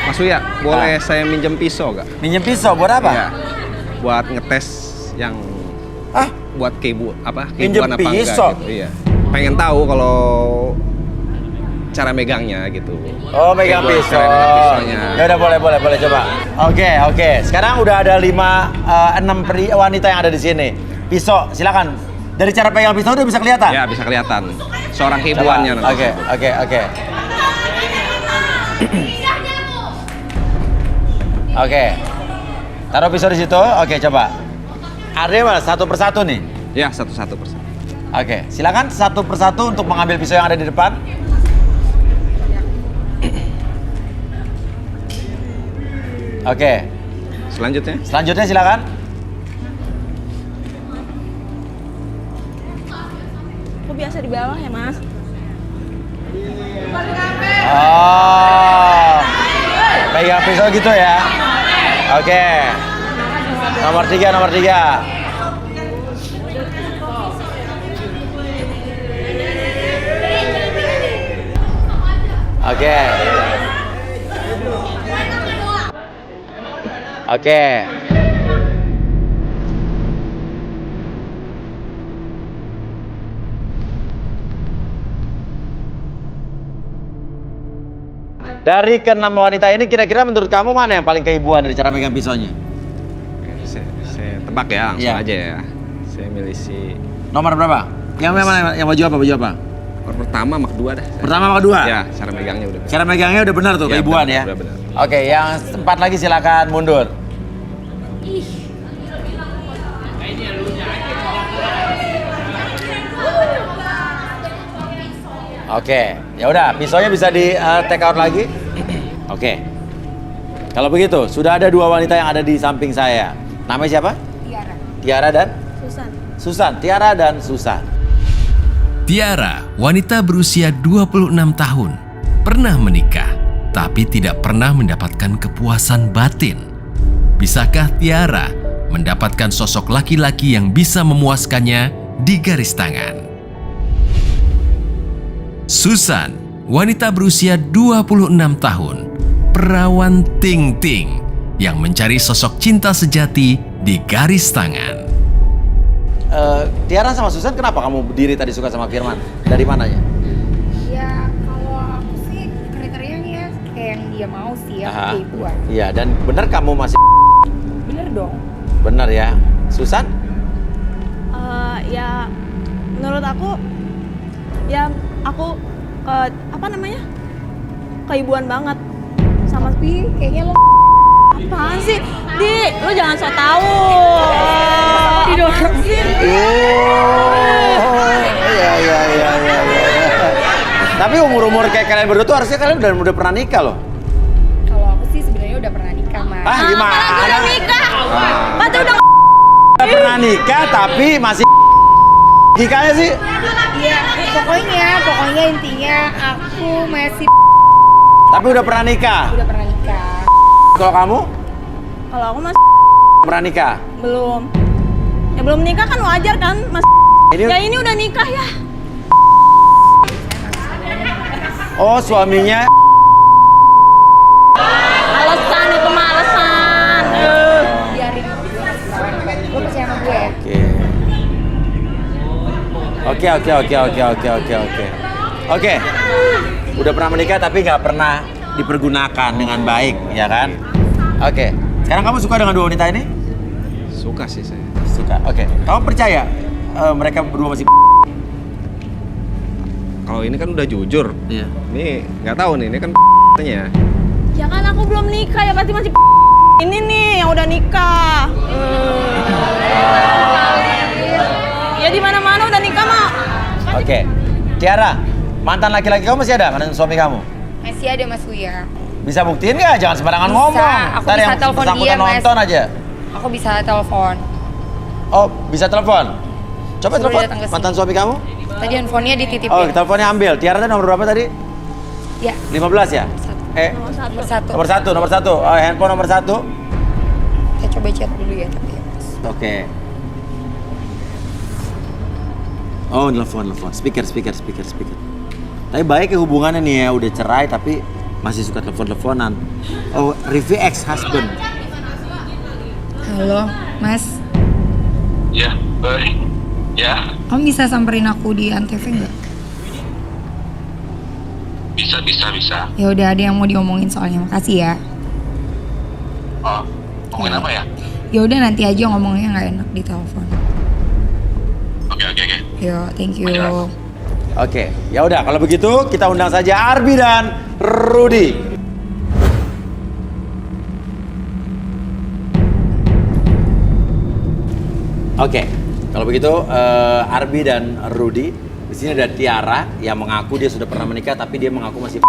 Mas Uya, boleh saya minjem pisau gak? Minjem pisau buat apa? Iya. Buat ngetes yang buat Minjem keibuan apa pisau? enggak gitu. Iya. Pengen tahu kalau cara megangnya gitu. Oh, megang Kayak pisau. cara megang pisaunya. Ya udah boleh coba. Oke. Sekarang udah ada 6 wanita yang ada di sini. Pisau, silakan. Dari cara pegang pisau udah bisa kelihatan? Ya, bisa kelihatan. Seorang keibuannya nanti. Oke. Oke. Taruh pisau di situ. Oke, coba. Artinya mana? Satu persatu nih. Ya, satu-satu persatu. Oke, silakan satu persatu untuk mengambil pisau yang ada di depan. Oke. Selanjutnya silakan. Aku biasa di bawah ya, Mas. Oh. Pegang pisau gitu ya. Oke. Nomor 3. Oke. Dari ke-6 wanita ini kira-kira menurut kamu mana yang paling keibuan dari cara megang pisaunya? Saya tebak ya, langsung Iya. aja ya. Saya milih si Nomor berapa? Yang mana? Yang baju apa? nomor pertama sama kedua dah. Pertama sama kedua? Ya, cara megangnya udah. Cara megangnya udah benar tuh, Ya, keibuan benar, ya? udah benar. Oke, yang 4 lagi silakan mundur. Oke, ya udah, pisaunya bisa di take out lagi. Oke. Kalau begitu, sudah ada 2 wanita yang ada di samping saya. Namanya siapa? Tiara dan? Susan. Tiara dan Susan. Tiara, wanita berusia 26 tahun, pernah menikah. tapi tidak pernah mendapatkan kepuasan batin. Bisakah Tiara mendapatkan sosok laki-laki yang bisa memuaskannya di garis tangan? Susan, wanita berusia 26 tahun, perawan ting-ting yang mencari sosok cinta sejati di garis tangan. Tiara sama Susan, kenapa kamu berdiri tadi suka sama Firman? Dari mananya? Ya kalau aku sih kriterianya kayak yang dia mau sih ya, Aha. keibuan. Iya, dan bener kamu masih Bener dong. bener ya. Susan? Ya menurut aku ya aku keibuan banget sama Tapi kayaknya lo apaan sih? Di, lo jangan so tau. didorong sih. Iya. Tapi umur-umur kayak kalian berdua tuh harusnya kalian udah pernah nikah loh. Kalau aku sih sebenarnya udah pernah nikah, Mas. Ah, gimana? Udah nikah. Pasti udah Udah pernah nikah tapi masih nikahnya sih. Iya, pokoknya intinya aku masih Tapi udah pernah nikah. udah pernah nikah. Kalau kamu Kalau aku masih pernah nikah? belum. Ya belum nikah kan wajar kan, Mas. Ini Ya ini udah nikah ya. oh suaminya. Alasan itu mah alasan. Biarin lo percaya sama gue ya? Oke. Udah pernah menikah tapi nggak pernah dipergunakan dengan baik, ya kan? Oke. Sekarang kamu suka dengan dua wanita ini? Suka sih saya. Suka. Oke. Kamu percaya mereka berdua masih? Kalau ini kan udah jujur. Iya. Ini nggak tahu nih, ini kan nya. Ya kan aku belum nikah ya berarti masih ini nih yang udah nikah. Ya di mana-mana udah nikah mah. Oke. Tiara, mantan laki-laki kamu masih ada? Mantan suami kamu? Masih ada Mas Uya. Bisa buktiin nggak? Jangan sembarangan Bisa, ngomong. aku Ntar bisa yang telepon bersangkutan dia, Mas. nonton aja. Aku bisa telepon. Oh, bisa telepon? Coba Suruh telepon datang ke sini. mantan suami kamu. Tadi handphonenya dititipin. Oh, teleponnya ambil. Tiara tadi nomor berapa tadi? Ya, 15 ya? nomor satu. Nomor satu. Handphone nomor satu. Saya coba chat dulu ya tapi ya, Mas. Oke. Oh, nelfon. Speaker. Tapi baik ya hubungannya nih ya, udah cerai tapi masih suka telepon-teleponan. Oh, review ex-husband. Halo, Mas. Ya, baik. Ya, Kamu bisa samperin aku di Antv nggak? bisa. Ya udah ada yang mau diomongin soalnya. Makasih ya. Oh, ngomongin apa ya? Ya udah nanti aja ngomongnya nggak enak di telepon. Oke. Yo, thank you. Ayo. Oke, ya udah kalau begitu kita undang saja Arbi dan Rudy. Oke, kalau begitu Arbi dan Rudy. Di sini ada Tiara yang mengaku dia sudah pernah menikah tapi dia mengaku masih.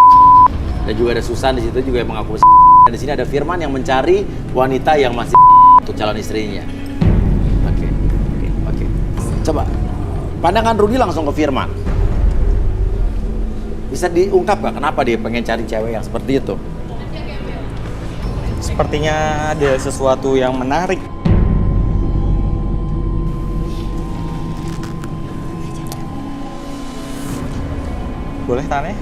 Dan juga ada Susan di situ juga yang mengaku masih. Dan di sini ada Firman yang mencari wanita yang masih untuk calon istrinya. Oke. Coba pandangan Rudy langsung ke Firman. Bisa diungkap gak kenapa dia pengen cari cewek yang seperti itu? Sepertinya ada sesuatu yang menarik. Boleh tanya?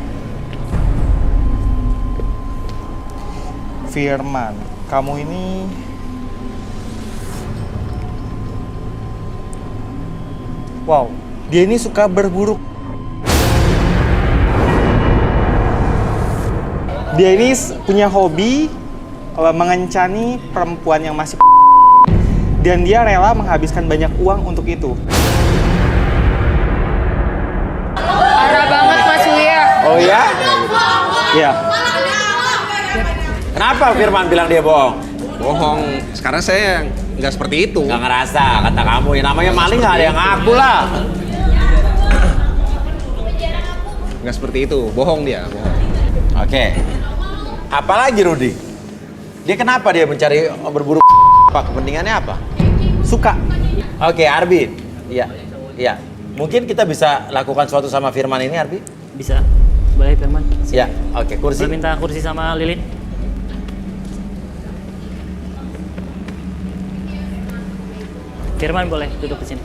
Firman, kamu ini wow, dia ini suka berburu. Dia ini punya hobi mengencani perempuan yang masih dan dia rela menghabiskan banyak uang untuk itu. Parah banget Mas Uya. Oh ya? Ya, Kenapa Firman bilang dia bohong? Bohong. Sekarang saya nggak seperti itu. Gak ngerasa, kata kamu. Ya namanya maling gak ada yang ngaku lah. Nggak seperti itu. Bohong dia. Bohong. Oke. Apalagi Rudy? Dia kenapa dia mencari berburu apa? Kepentingannya apa? suka. Oke, Arbi. Iya. Mungkin kita bisa lakukan sesuatu sama Firman ini, Arbi? Bisa. Boleh Firman? Ya, oke, kursi. Boleh minta kursi sama Lilin? Firman boleh duduk di sini.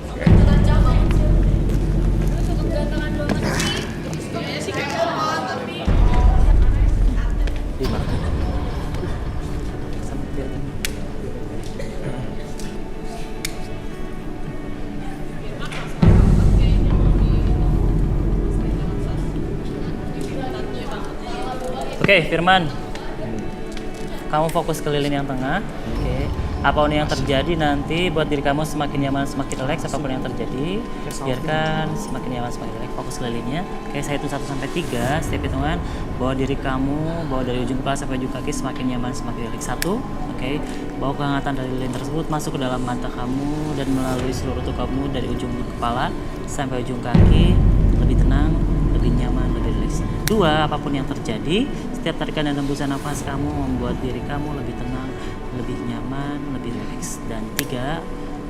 Lima. Oke, Firman. Kamu fokus ke lilin yang tengah. Oke. Apapun yang terjadi nanti buat diri kamu semakin nyaman, semakin relax. Apapun yang terjadi, biarkan semakin nyaman, semakin relax. Fokus ke lilinnya. Oke, saya hitung 1 sampai 3. Setiap hitungan, bawa diri kamu, bawa dari ujung kepala sampai ujung kaki semakin nyaman, semakin relax. 1. Oke. Bawa kehangatan dari lilin tersebut masuk ke dalam mata kamu dan melalui seluruh tubuh kamu dari ujung kepala sampai ujung kaki. Lebih tenang, lebih nyaman, lebih relax. 2, apapun yang terjadi, setiap tarikan dan hembusan nafas kamu membuat diri kamu lebih tenang, lebih nyaman, lebih rileks. Dan 3,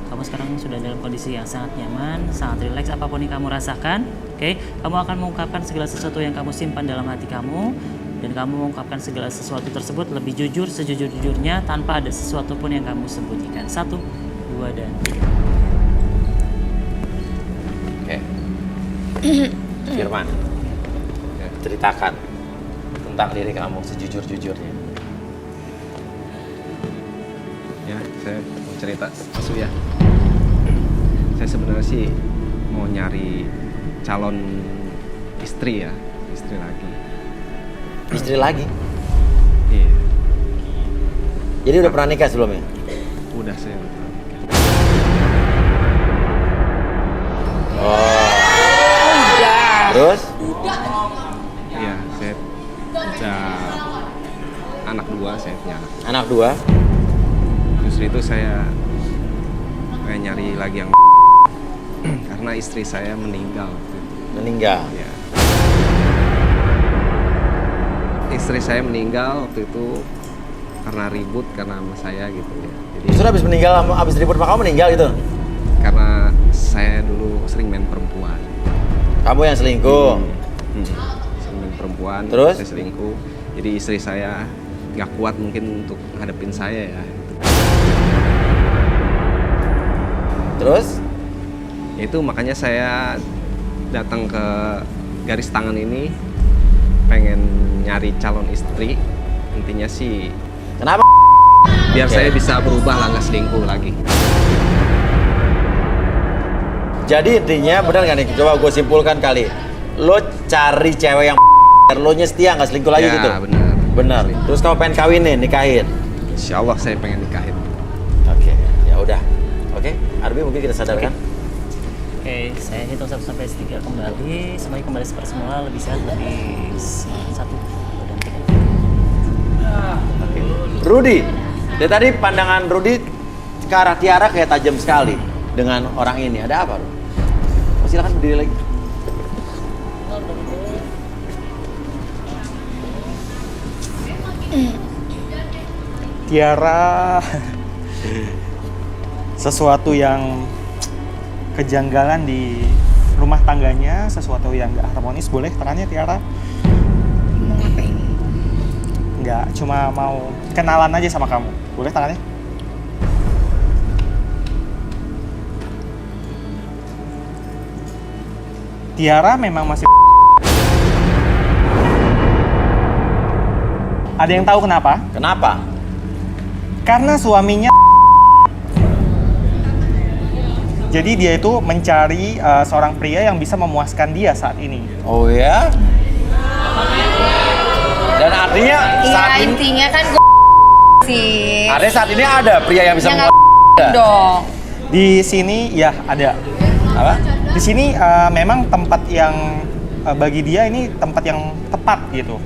kamu sekarang sudah dalam kondisi yang sangat nyaman, sangat rileks. Apapun yang kamu rasakan, oke, kamu akan mengungkapkan segala sesuatu yang kamu simpan dalam hati kamu, dan kamu mengungkapkan segala sesuatu tersebut lebih jujur, sejujur-jujurnya, tanpa ada sesuatu pun yang kamu sembunyikan. 1, 2, dan 3. Oke. Firman, ceritakan tentang diri kamu sejujur-jujurnya. Ya, saya mau cerita Mas ya. Saya sebenarnya sih mau nyari calon istri ya, istri lagi. Istri lagi? Iya. Jadi udah pernah nikah sebelumnya? Udah, saya udah pernah nikah. Terus? Iya, saya udah anak 2, saya punya anak. Anak 2? Justru itu saya kayak nyari lagi yang karena istri saya meninggal. Meninggal? Ya. Istri saya meninggal waktu itu karena ribut karena sama saya gitu ya. Jadi justru habis meninggal, habis ribut sama kamu meninggal gitu? Karena saya dulu sering main perempuan. Kamu yang selingkuh? Sering main perempuan, terus? Saya selingkuh. Jadi istri saya nggak kuat mungkin untuk ngadepin saya ya. Terus? Itu makanya saya datang ke garis tangan ini pengen nyari calon istri. Intinya sih kenapa? Biar saya bisa berubah lah, nggak selingkuh lagi. Jadi intinya benar nggak nih? Coba gue simpulkan kali. Lo cari cewek yang lo setia nggak selingkuh lagi ya, gitu? Benar. Benar. Terus kamu pengen kawin nih, nikahin? Insya Allah saya pengen nikahin. Oke, ya udah. Oke, Arbi mungkin kita sadarkan. Oke, saya hitung 1 sampai 3 kembali. Semuanya kembali seperti semula, lebih sehat, lebih semangat. 1, 2, dan 3. Oke. Rudy, dari tadi pandangan Rudy ke arah Tiara kayak tajam sekali dengan orang ini. Ada apa, Rudy? Oh, silakan berdiri lagi. Tiara sesuatu yang kejanggalan di rumah tangganya, sesuatu yang gak harmonis. Boleh tangannya Tiara? Mau ngapain? Enggak, cuma mau kenalan aja sama kamu. Boleh tangannya? Tiara memang masih ada yang tahu kenapa? Kenapa? Karena suaminya jadi dia itu mencari seorang pria yang bisa memuaskan dia saat ini. Oh ya? Dan artinya saat Iya, ini intinya kan gue sih. artinya saat ini ada pria yang bisa Ya, memuaskan dong. Di sini ya ada. Apa? Di sini memang tempat yang bagi dia ini tempat yang tepat gitu.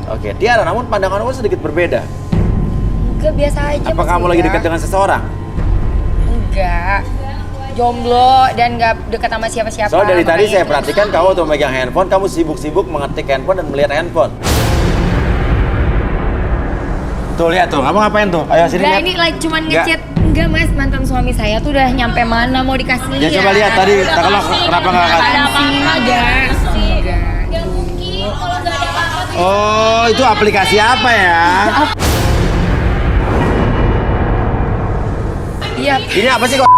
Oke, Tiara, namun pandangan kamu sedikit berbeda. Enggak, biasa aja. Apa kamu lagi dekat dengan seseorang? Enggak. Jomblo dan nggak dekat sama siapa-siapa. Soalnya dari tadi makanya saya itu. perhatikan kamu tuh megang handphone, kamu sibuk-sibuk mengetik handphone dan melihat handphone. Tuh lihat tuh, kamu ngapain tuh? Ayo sini Enggak, lihat. ini like cuman Enggak. ngechat. Enggak mas, mantan suami saya tuh udah nyampe mana mau dikasih lihat. Ya coba lihat tadi, kalau kenapa nggak kasih? Ada apa-apa enggak? Oh, itu aplikasi apa ya? Iya. Ini apa sih kok?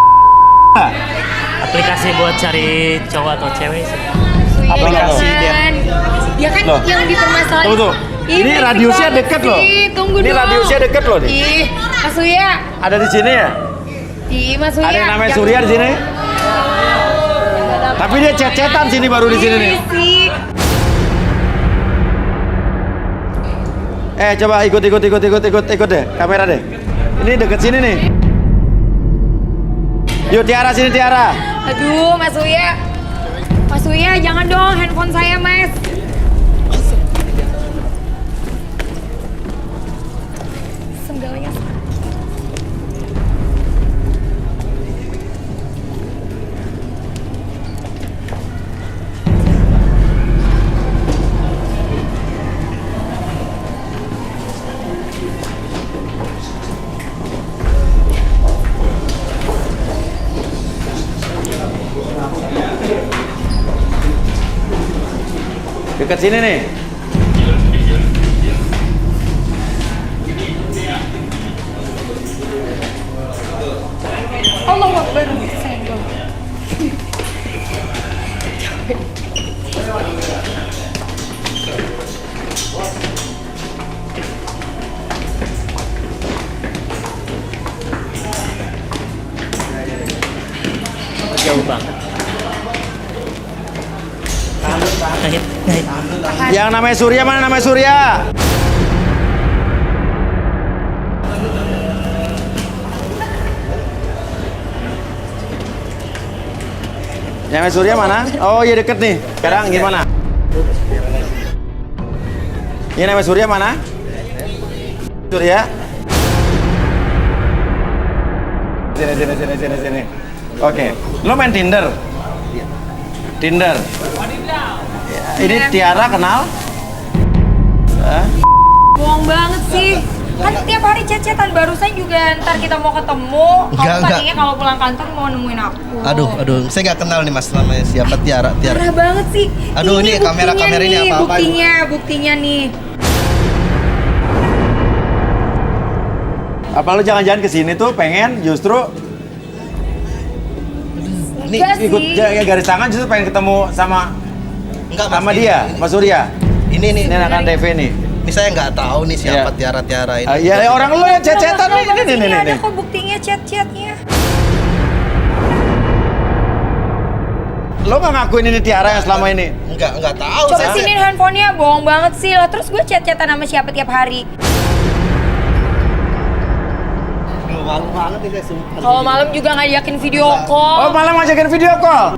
Aplikasi buat cari cowok atau cewek sih. Aplikasi dia. Dia kan Loh. yang dipermasalahin. Tunggu. Ini radiusnya deket loh. Tunggu Ini dulu. radiusnya deket loh nih. Ih, Mas Uya. Ada di sini ya? Ih, Mas Uya. Ada yang namanya Surya di sini? Tapi dia cecetan sini baru di sini nih. Coba ikut deh, kamera deh. Ini deket sini nih. Yuk Tiara sini Tiara. Aduh, Mas Uya. Mas Uya, jangan dong handphone saya, Mas. Senggalanya. Dekat sini nih. Allah Akbar. Senggol. Jauh banget. Yang namanya Surya mana namanya Surya? Yang namanya Surya mana? Oh iya deket nih. Sekarang gimana? Ini namanya Surya mana? Surya? Sini. Oke. Lo main Tinder? Tinder. Ini Tiara kenal? Bohong banget sih. Kan tiap hari chat-chatan, barusan juga ntar kita mau ketemu. Kamu tadinya kalau pulang kantor mau nemuin aku. Aduh, saya nggak kenal nih mas namanya siapa Tiara. Parah banget sih. Aduh, ini kamera ini apa-apa. Buktinya nih. Apa lu jangan-jangan kesini tuh pengen justru Enggak ikut sih. garis tangan justru pengen ketemu sama sama dia, Mas Surya. Ini akan TV nih. Ini saya nggak tahu nih siapa Iya. Tiara ini. Iya, orang lu yang chat-chatan nih. Ada kok buktinya chat-chatnya. Lo nggak ngakuin ini Tiara yang selama ini? Nggak tahu. Coba siniin handphonenya, bohong banget sih lah. Terus gue chat-chatan sama siapa tiap hari? Malu banget nih saya sumpah. Kalau malam juga ngajakin video call. Oh, malam ngajakin video call.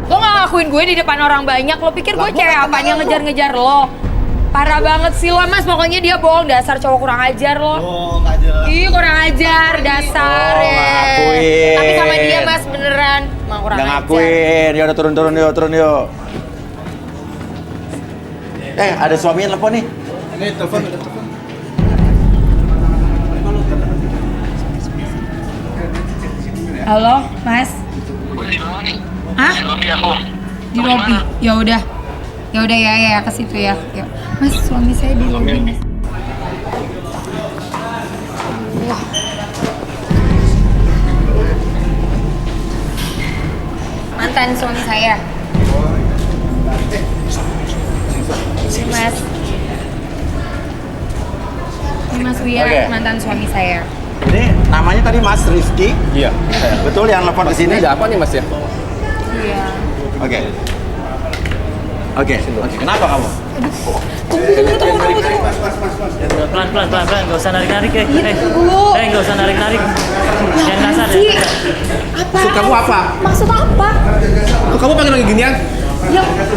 Lo gak ngakuin gue di depan orang banyak, lo pikir gue cewek apaan yang ngejar-ngejar lo? Parah banget sih lo, Mas. Pokoknya dia bohong, dasar cowok kurang ajar lo. Oh, nggak jelas. Ih, kurang ajar, dasar ya. ngakuin. Tapi sama dia, Mas, beneran. Emang kurang Nggak ajar. ngakuin. Ya udah turun yuk. Ada suaminya telepon nih. Ini telepon. Halo, Mas. Hah? Di lobi. Ya udah ya ke situ ya. Yuk. Mas, suami saya di lobi. Mas. Wah. Mantan suami saya. Ini Mas. Ini Mas Wia, Oke. mantan suami saya. Ini namanya tadi Mas Rifki. Iya. Betul yang telepon ke sini? Ada apa nih mas ya? Iya. Oke. Kenapa kamu? Tunggu. Pelan, nggak usah narik-narik ya. Tunggu. Nggak usah narik-narik. Jangan kasar ya. Sih. Apa? Maksud kamu apa? Maksud apa? Kok kamu pengen lagi ginian?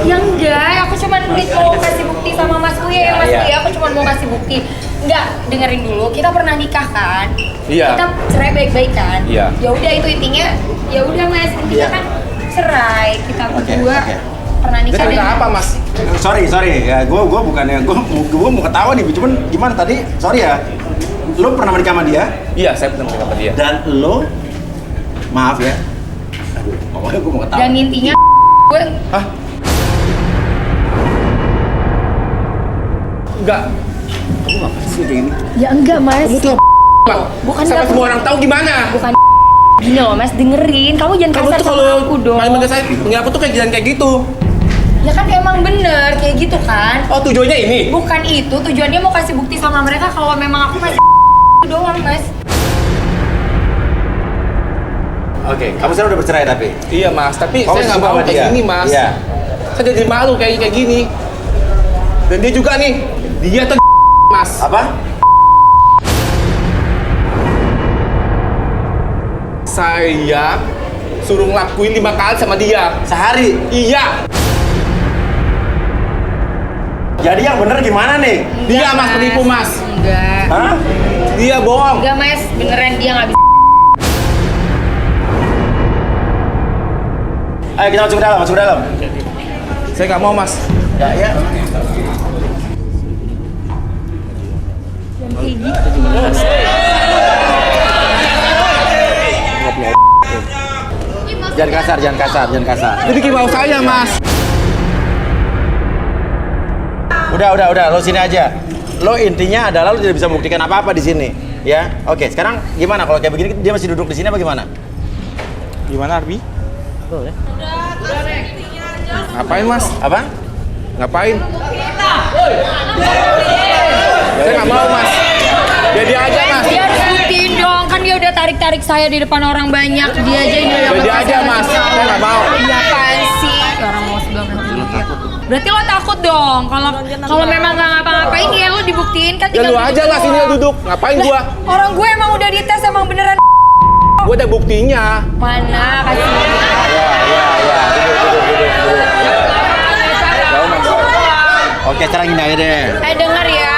Yang enggak, aku cuma mau kasih bukti sama Mas Uya ya, Mas Uya, aku cuma mau kasih bukti. Enggak, dengerin dulu, kita pernah nikah kan? Iya. Kita cerai baik-baik kan? Iya. Ya udah itu intinya, ya udah Mas, intinya kan cerai kita berdua. pernah nikah Cerita dengan apa, Mas? Sorry, ya gue bukannya gue mau ketawa nih, cuman gimana tadi? Sorry ya, lo pernah menikah sama dia? Iya, saya pernah menikah sama dia. Dan lo, maaf ya, aduh, ngomongnya gue mau ketawa. dan intinya gue Hah? Enggak. Kamu ngapain sih kayak gini? ya enggak mas. Kamu tuh Bukan sampai enggak. semua orang tahu gimana? Bukan gini loh mas, dengerin. Kamu jangan Kamu kasar tuh sama kalau aku dong. main manggil saya, panggil aku tuh kayak jalan kayak gitu. Ya kan emang bener kayak gitu kan. Oh, tujuannya ini? Bukan itu, tujuannya mau kasih bukti sama mereka kalau memang aku masih doang mas. Oke, kamu sekarang udah bercerai tapi? Iya, Mas. Tapi Kamu saya nggak suka mau sama kayak dia? gini, Mas. Iya. Saya jadi malu kayak gini. Dan dia juga nih, dia tuh Mas. Apa? Saya suruh ngelakuin 5 kali sama dia. Sehari? Iya. Jadi yang bener gimana nih? Dia Mas penipu, Mas. Enggak. Hah? Dia bohong. Enggak mas, beneran dia nggak bisa. Ayo kita masuk ke dalam, Saya nggak mau, Mas. Ya, ya. Kayak gitu. Jangan kasar. Jadi bikin mau saya, Mas. Udah, lo sini aja. Lo intinya adalah lo tidak bisa membuktikan apa-apa di sini, ya. Oke, sekarang gimana kalau kayak begini dia masih duduk di sini apa gimana? Gimana Arbi? Boleh. Ngapain, Mas? Apa? Ngapain? Saya nggak mau, Mas. Jadi aja, Mas. Dia harus buktiin dong, kan dia udah tarik-tarik saya di depan orang banyak. Dia aja yang udah Jadi aja, Mas. Saya nggak mau. Iya apaan sih? Orang mau sebelah dia. Berarti lo takut dong kalau memang nggak ngapa-ngapain ya lo dibuktiin kan Ya tinggal lu aja, begitu Mas, ini doang. duduk. Ngapain gua? Orang gue emang udah dites emang beneran. Gua ada buktinya. Mana kasih Oke, sekarang gini aja deh. denger ya.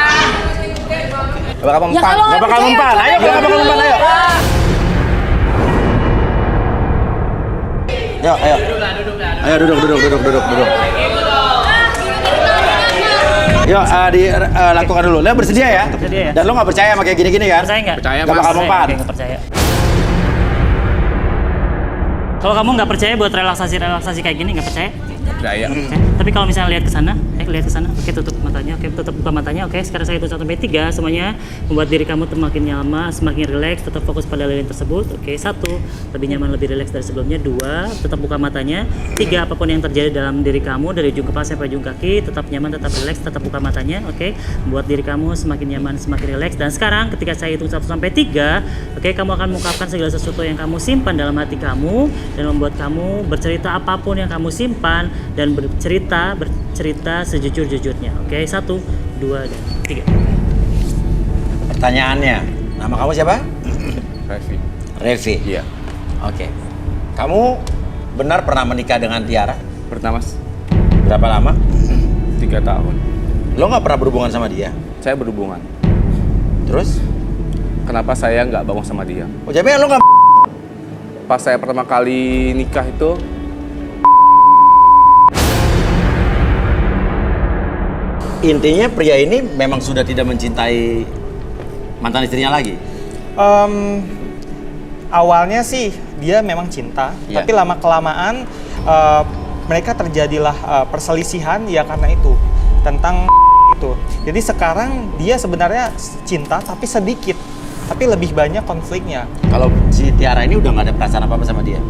Gak bakal Ya mempan. kalau nggak percaya, mempan. coba Ayo, nggak bakal dulu. mempan, ayo. Ayo duduk. Yuk, lakukan dulu. Lo bersedia ya? Bersedia ya. Dan lo nggak percaya sama kayak gini-gini kan? Percaya nggak? Percaya, Nggak Mas. bakal mempan. Oke, nggak percaya. Kalau kamu nggak percaya buat relaksasi kayak gini, nggak percaya? Percaya. Oke. Tapi kalau misalnya lihat ke sana, lihat ke sana. Oke, tutup matanya. Oke, tutup buka matanya. Oke, sekarang saya hitung 1 sampai 3 semuanya membuat diri kamu semakin nyaman, semakin rileks, tetap fokus pada lilin tersebut. Oke, 1, lebih nyaman, lebih rileks dari sebelumnya. 2, tetap buka matanya. 3, apapun yang terjadi dalam diri kamu dari ujung kepala sampai ujung kaki, tetap nyaman, tetap rileks, tetap buka matanya. Oke, membuat diri kamu semakin nyaman, semakin rileks. Dan sekarang ketika saya hitung 1 sampai 3, oke, kamu akan mengungkapkan segala sesuatu yang kamu simpan dalam hati kamu dan membuat kamu bercerita apapun yang kamu simpan dan bercerita sejujur-jujurnya. Oke, 1, 2, dan 3. Pertanyaannya, nama kamu siapa? Revi. Revi. Iya. Oke. Kamu benar pernah menikah dengan Tiara? Pernah, Mas. Berapa lama? 3 tahun. Lo nggak pernah berhubungan sama dia? Saya berhubungan. Terus? Kenapa saya nggak bangun sama dia? Oh, jadi lo nggak? Pas saya pertama kali nikah itu, Intinya pria ini memang sudah tidak mencintai mantan istrinya lagi. Awalnya sih dia memang cinta, Iya. tapi lama kelamaan mereka terjadilah perselisihan ya karena itu tentang itu. Jadi sekarang dia sebenarnya cinta tapi sedikit, tapi lebih banyak konfliknya. Kalau si Tiara ini udah nggak ada perasaan apa-apa sama dia?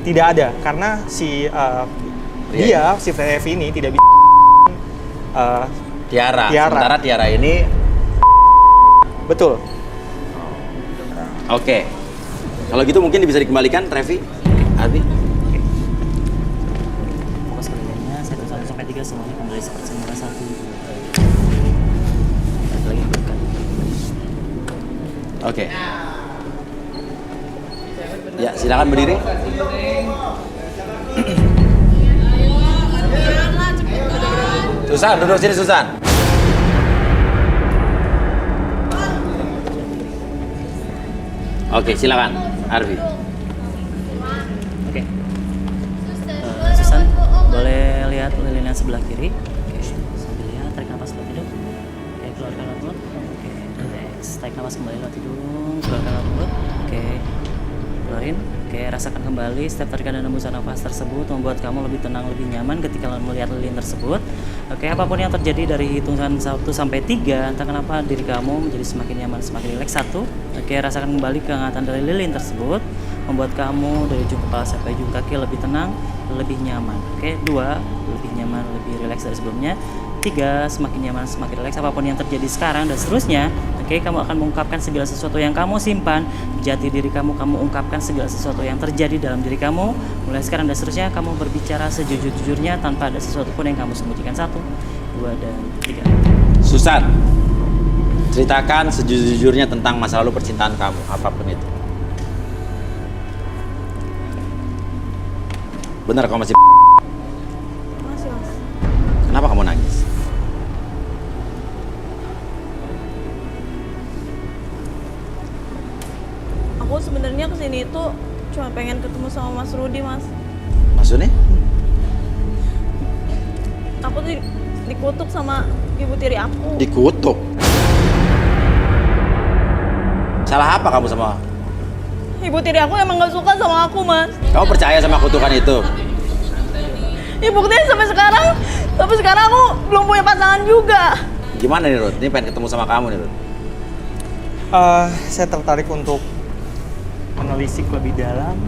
Tidak ada karena si Pria si Revi ini tidak bisa Tiara. Tiara. Sementara Tiara ini betul. oke. Kalau gitu mungkin bisa dikembalikan, Revi, Arbi. Fokus ke lilinnya, saya hitung 1 sampai 3 semuanya kembali seperti semula. 1, 2, lagi bukan. Oke. Ya, silakan berdiri. Susan, duduk sini Susan. Oke, silakan, Arbi. Oke. Susan, lihat lilin yang sebelah kiri. Oke, sambil lihat, tarik nafas lewat hidung. Oke, keluarkan lewat mulut. Oke, relax. Tarik nafas kembali lewat hidung, keluarkan lewat mulut. Oke, keluarin. Oke, rasakan kembali setiap tarikan dan hembusan nafas tersebut membuat kamu lebih tenang, lebih nyaman ketika melihat lilin tersebut. Oke, apapun yang terjadi dari hitungan 1 sampai 3, entah kenapa diri kamu menjadi semakin nyaman, semakin rileks. 1. Oke, rasakan kembali kehangatan dari lilin tersebut membuat kamu dari ujung kepala sampai ujung kaki lebih tenang, lebih nyaman. Oke, 2, lebih nyaman, lebih rileks dari sebelumnya. 3, semakin nyaman, semakin rileks apapun yang terjadi sekarang dan seterusnya. Oke, kamu akan mengungkapkan segala sesuatu yang kamu simpan, jati diri kamu ungkapkan segala sesuatu yang terjadi dalam diri kamu. Mulai sekarang dan seterusnya, kamu berbicara sejujur-jujurnya tanpa ada sesuatu pun yang kamu sembunyikan. 1, 2, dan 3. Susan, ceritakan sejujurnya tentang masa lalu percintaan kamu, apapun itu. Benar kamu masih... Masih, Mas. Kenapa kamu nangis? Aku sebenarnya kesini itu cuma pengen ketemu sama Mas Rudi, Mas. Maksudnya? Aku tuh dikutuk sama ibu tiri aku. Dikutuk? Salah apa kamu sama... Ibu tiri aku emang gak suka sama aku, Mas. Kamu percaya sama kutukan itu? Ya buktinya sampai sekarang aku belum punya pasangan juga. Gimana nih Ruth? Ini pengen ketemu sama kamu nih Ruth. Saya tertarik untuk menelisik lebih dalam.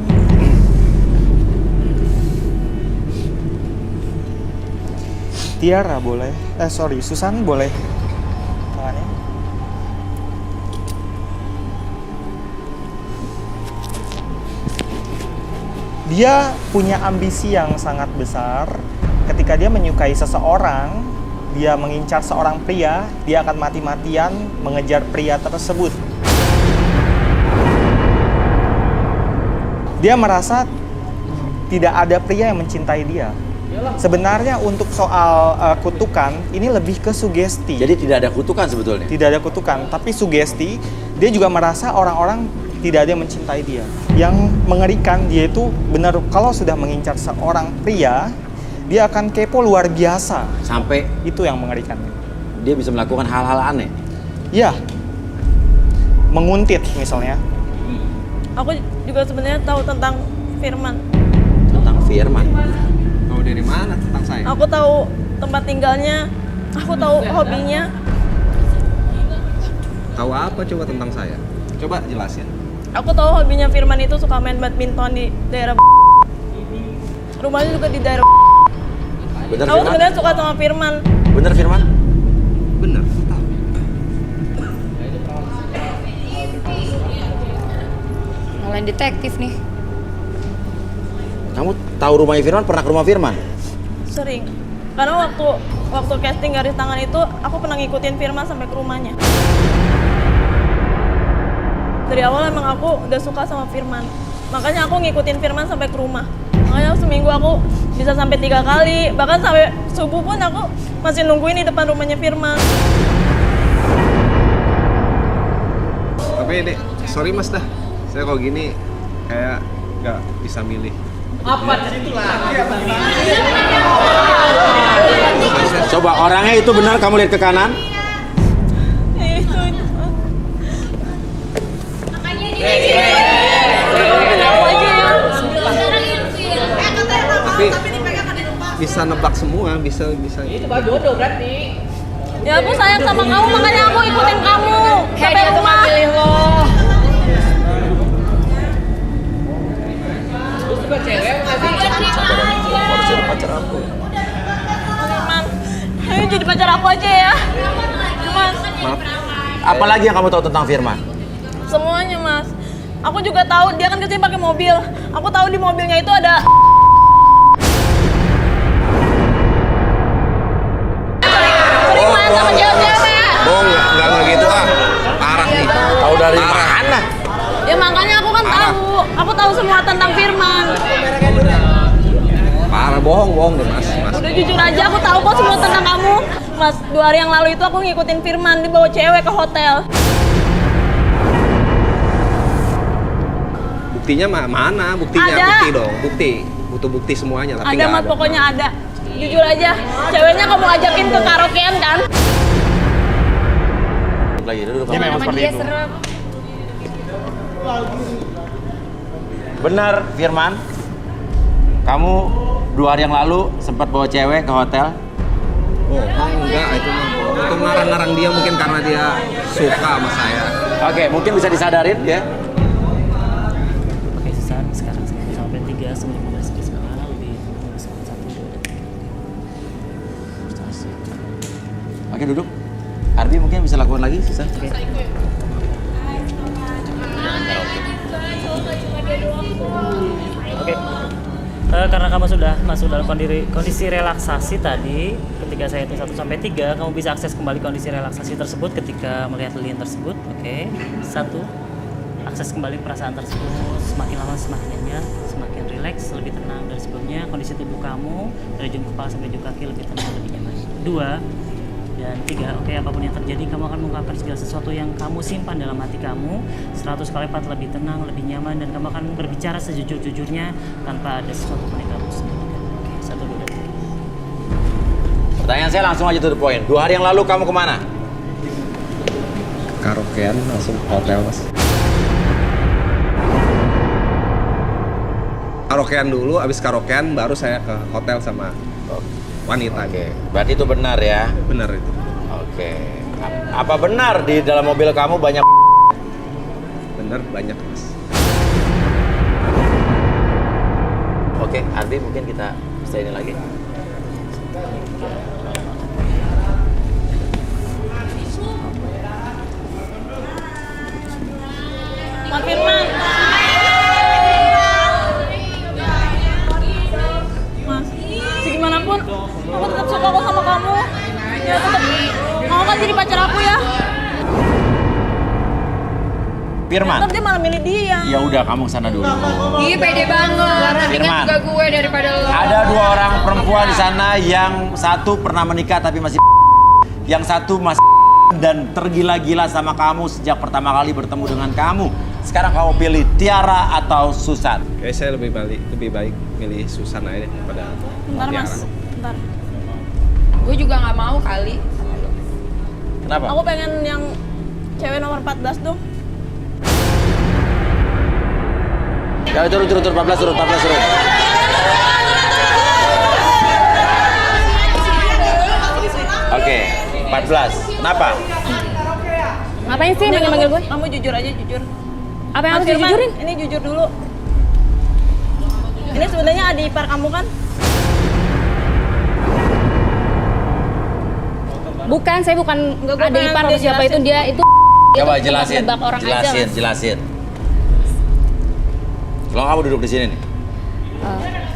Tiara boleh? Susan boleh? Tangannya. Dia punya ambisi yang sangat besar. Ketika dia menyukai seseorang, dia mengincar seorang pria, dia akan mati-matian mengejar pria tersebut. Dia merasa tidak ada pria yang mencintai dia. Sebenarnya untuk soal kutukan, ini lebih ke sugesti. Jadi tidak ada kutukan sebetulnya? Tidak ada kutukan, tapi sugesti. Dia juga merasa orang-orang tidak ada yang mencintai dia. Yang mengerikan, dia itu benar kalau sudah mengincar seorang pria, dia akan kepo luar biasa. Sampai? Itu yang mengerikan. Dia bisa melakukan hal-hal aneh? Iya. Menguntit misalnya. Aku juga sebenarnya tahu tentang Firman. Tentang Firman? Tahu dari mana tentang saya? Aku tahu tempat tinggalnya, aku tahu hobinya. Tahu apa coba tentang saya? Coba jelasin. Aku tahu hobinya Firman itu suka main badminton di daerah rumahnya juga di daerah. Bener Aku Firman? sebenarnya suka sama Firman. Bener Firman? Bener, tahu. Malah detektif nih. Kamu tahu rumahnya Firman? Pernah ke rumah Firman? Sering. Karena waktu casting Garis Tangan itu aku pernah ngikutin Firman sampai ke rumahnya. Dari awal emang aku udah suka sama Firman. Makanya aku ngikutin Firman sampai ke rumah. Makanya seminggu aku bisa sampai 3 kali. Bahkan sampai subuh pun aku masih nungguin di depan rumahnya Firman. Tapi Dek, sorry Mas dah. Saya kalau gini kayak nggak bisa milih. Apa di situ lagi? Coba orangnya itu benar, kamu lihat ke kanan. Itu. Tapi bisa nebak semua, bisa. Itu baru jodoh berarti. Ya aku sayang sama kamu, makanya aku ikutin kamu sampai Dia tuh rumah. pilih lo. Lu suka cewek nggak sih? Harus jadi pacar aku. Firman, ayo jadi pacar aku aja ya. Mas, Apalagi yang kamu tahu tentang Firman? semuanya Mas. Aku juga tahu dia kan kesini pakai mobil. Aku tahu di mobilnya itu ada. Sering main sama cewek-cewek. Bohong, nggak gitu ah. Parah nih. Tahu dari mana? Ya makanya aku kan tahu. Aku tahu semua tentang Firman. Parah, bohong deh Mas. Udah jujur aja, aku tahu kok semua tentang kamu. Mas, 2 hari yang lalu itu aku ngikutin Firman dibawa cewek ke hotel. Buktinya mana? Buktinya Ada. bukti dong, bukti. Butuh bukti semuanya tapi Ada nggak Mas, ada. pokoknya ada. Jujur aja, ceweknya kamu ajakin ke karaokean kan? Lagi duduk. Dia memang seperti itu. Serem. Benar, Firman. Kamu 2 hari yang lalu sempat bawa cewek ke hotel. Oh, enggak, itu ngarang-ngarang dia mungkin karena dia suka sama saya. Oke, mungkin bisa disadarin ya. Oke, Susan, sekarang sampai 3 sebelum 15 detik sekarang lebih 1 2. Oke, duduk. Arbi mungkin bisa lakukan lagi, Susan. Oke. Oke. Karena kamu sudah masuk dalam kondisi relaksasi tadi, ketika saya hitung 1 sampai 3, kamu bisa akses kembali kondisi relaksasi tersebut ketika melihat lilin tersebut. Oke. 1. Akses kembali perasaan tersebut. Semakin lama semakin nyenyak, semakin rileks, lebih tenang dari sebelumnya. Kondisi tubuh kamu dari ujung kepala sampai ujung kaki lebih tenang, lebih nyaman. 2. Dan 3, oke, apapun yang terjadi, kamu akan mengungkapkan segala sesuatu yang kamu simpan dalam hati kamu 100 kali lipat lebih tenang, lebih nyaman, dan kamu akan berbicara sejujur-jujurnya tanpa ada sesuatu pun yang kamu sembunyikan. Oke, 1, 2, 3. Pertanyaan saya langsung aja to the point. 2 hari yang lalu kamu kemana? Karaokean langsung ke hotel, Mas. Karaokean dulu, abis karaokean baru saya ke hotel sama wanita. Oke, berarti itu benar ya? Benar itu. Oke. Apa benar di dalam mobil kamu banyak? Benar, banyak, Mas. Oke, Ardi mungkin kita bisa ini lagi. Mas Firman. Mas, segimanapun aku tetap suka kok sama kamu. Ya tetap mau kan jadi pacar aku ya. Firman. Tetap dia malah milih dia. Ya udah, kamu sana dulu. Ih, pede banget. Nanti kan Firman. juga gue daripada lo. Ada 2 orang perempuan di sana, yang satu pernah menikah tapi masih yang satu masih dan tergila-gila sama kamu sejak pertama kali bertemu dengan kamu. Sekarang kamu pilih Tiara atau Susan? Kayak saya lebih baik milih Susan aja daripada Bentar Tiara. Mas, bentar. Gue juga nggak mau kali. Kenapa? Aku pengen yang cewek nomor 14 dong. Ya turun 14 turun. Oke, 14. Kenapa? Ngapain sih manggil-manggil gue? Kamu jujur aja, jujur. Apa yang harus dijujurin? Ini jujur dulu. Ini sebenarnya adik ipar kamu kan? Bukan, saya bukan adik ipar atau siapa itu, dia itu. Coba itu jelasin. nebak orang aja, Mas. Jelasin. Kalau kamu duduk di sini nih.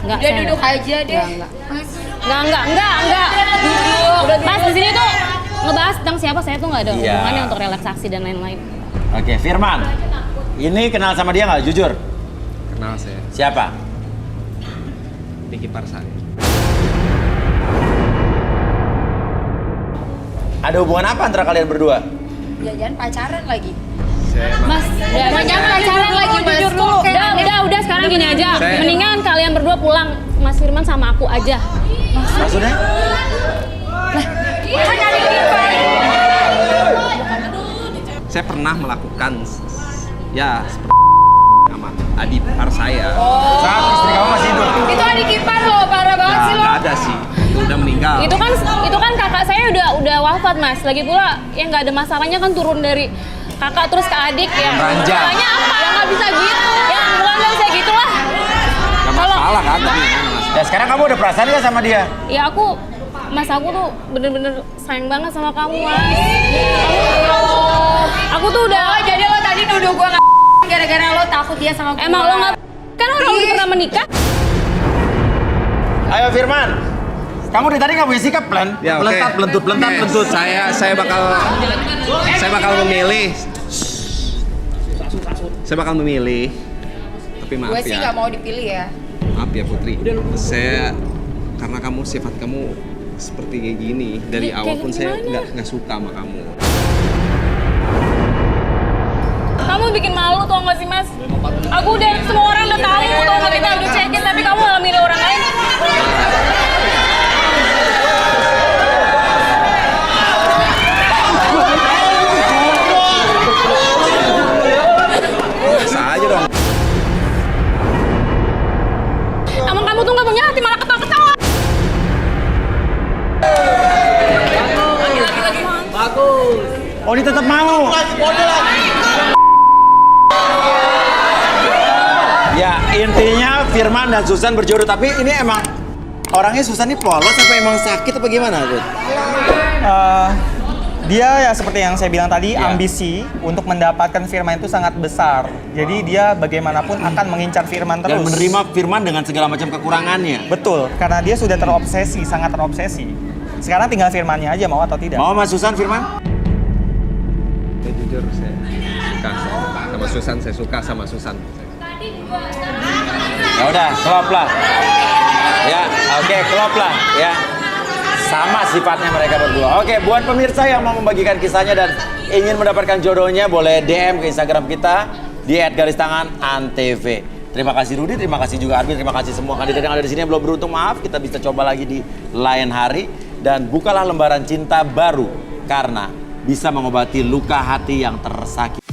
Enggak, Udah duduk aja deh. Enggak. Duduk. Mas, di sini tuh ngebahas tentang siapa saya tuh nggak ada Iya. hubungannya untuk relaksasi dan lain-lain. Oke, Firman. Ini kenal sama dia nggak? Jujur. Kenal saya. Siapa? Adik ipar saya. Ada hubungan apa antara kalian berdua? Jangan pacaran lagi. Mas, Jangan pacaran lagi, Mas. jujur dulu. Udah sekarang gini aja. Saya- Mendingan kalian berdua pulang, Mas Firman sama aku aja. Maksudnya? Saya pernah melakukan ya seperti sama adik ipar saya. Saat istri kamu masih hidup. Itu adik ipar lo, parah banget sih lo. Nggak ada sih, itu udah meninggal. Itu kan kakak saya udah wafat, Mas. Lagi pula yang nggak ada masalahnya kan turun dari kakak terus ke adik ya. Ranjang. Masalahnya apa? Ya nggak bisa gitu. Ya bukan nggak bisa gitu lah. Nggak masalah kan, tapi gimana, Mas? Ya sekarang kamu udah perasaan nggak sama dia? Ya aku tuh bener-bener sayang banget sama kamu, Mas. Aku tuh udah. Oh, jadi lo tadi nuduh gue nggak gara-gara lo takut dia sama gue. Emang lo nggak? Kan orang udah pernah menikah. Ayo Firman. Kamu dari tadi nggak punya sikap plan? Ya, oke. Pelentut. Oke, saya bakal memilih. Saya bakal memilih. Tapi maaf Gue sih ya. nggak mau dipilih ya. Maaf ya Putri. Saya karena kamu sifat kamu seperti kayak gini dari Kayak awal pun saya gimana? nggak suka sama kamu. Kamu bikin malu tau gak sih, Mas? Aku udah, semua orang udah tahu tau gak, kita udah cekin, tapi kamu malah milih orang lain. Oh, ini tetap mau. Ya, intinya Firman dan Susan berjodoh, tapi ini emang orangnya Susan ini polos apa emang sakit apa gimana, Bud? Dia ya seperti yang saya bilang tadi, ambisi untuk mendapatkan Firman itu sangat besar. Jadi dia bagaimanapun akan mengincar Firman terus. Dan menerima Firman dengan segala macam kekurangannya. Betul, karena dia sudah terobsesi, sangat terobsesi. Sekarang tinggal Firmannya aja mau atau tidak. Mau Mas Susan, Firman? Ya jujur saya suka sama Susan, saya suka sama Susan. Ya udah, klop lah. Ya, oke, klop lah. Ya, sama sifatnya mereka berdua. Oke, buat pemirsa yang mau membagikan kisahnya dan ingin mendapatkan jodohnya, boleh DM ke Instagram kita di @garistanganantv. Terima kasih Rudi, terima kasih juga Arvin, terima kasih semua kandidat yang ada di sini yang belum beruntung. Maaf, kita bisa coba lagi di lain hari. Dan bukalah lembaran cinta baru karena bisa mengobati luka hati yang tersakiti.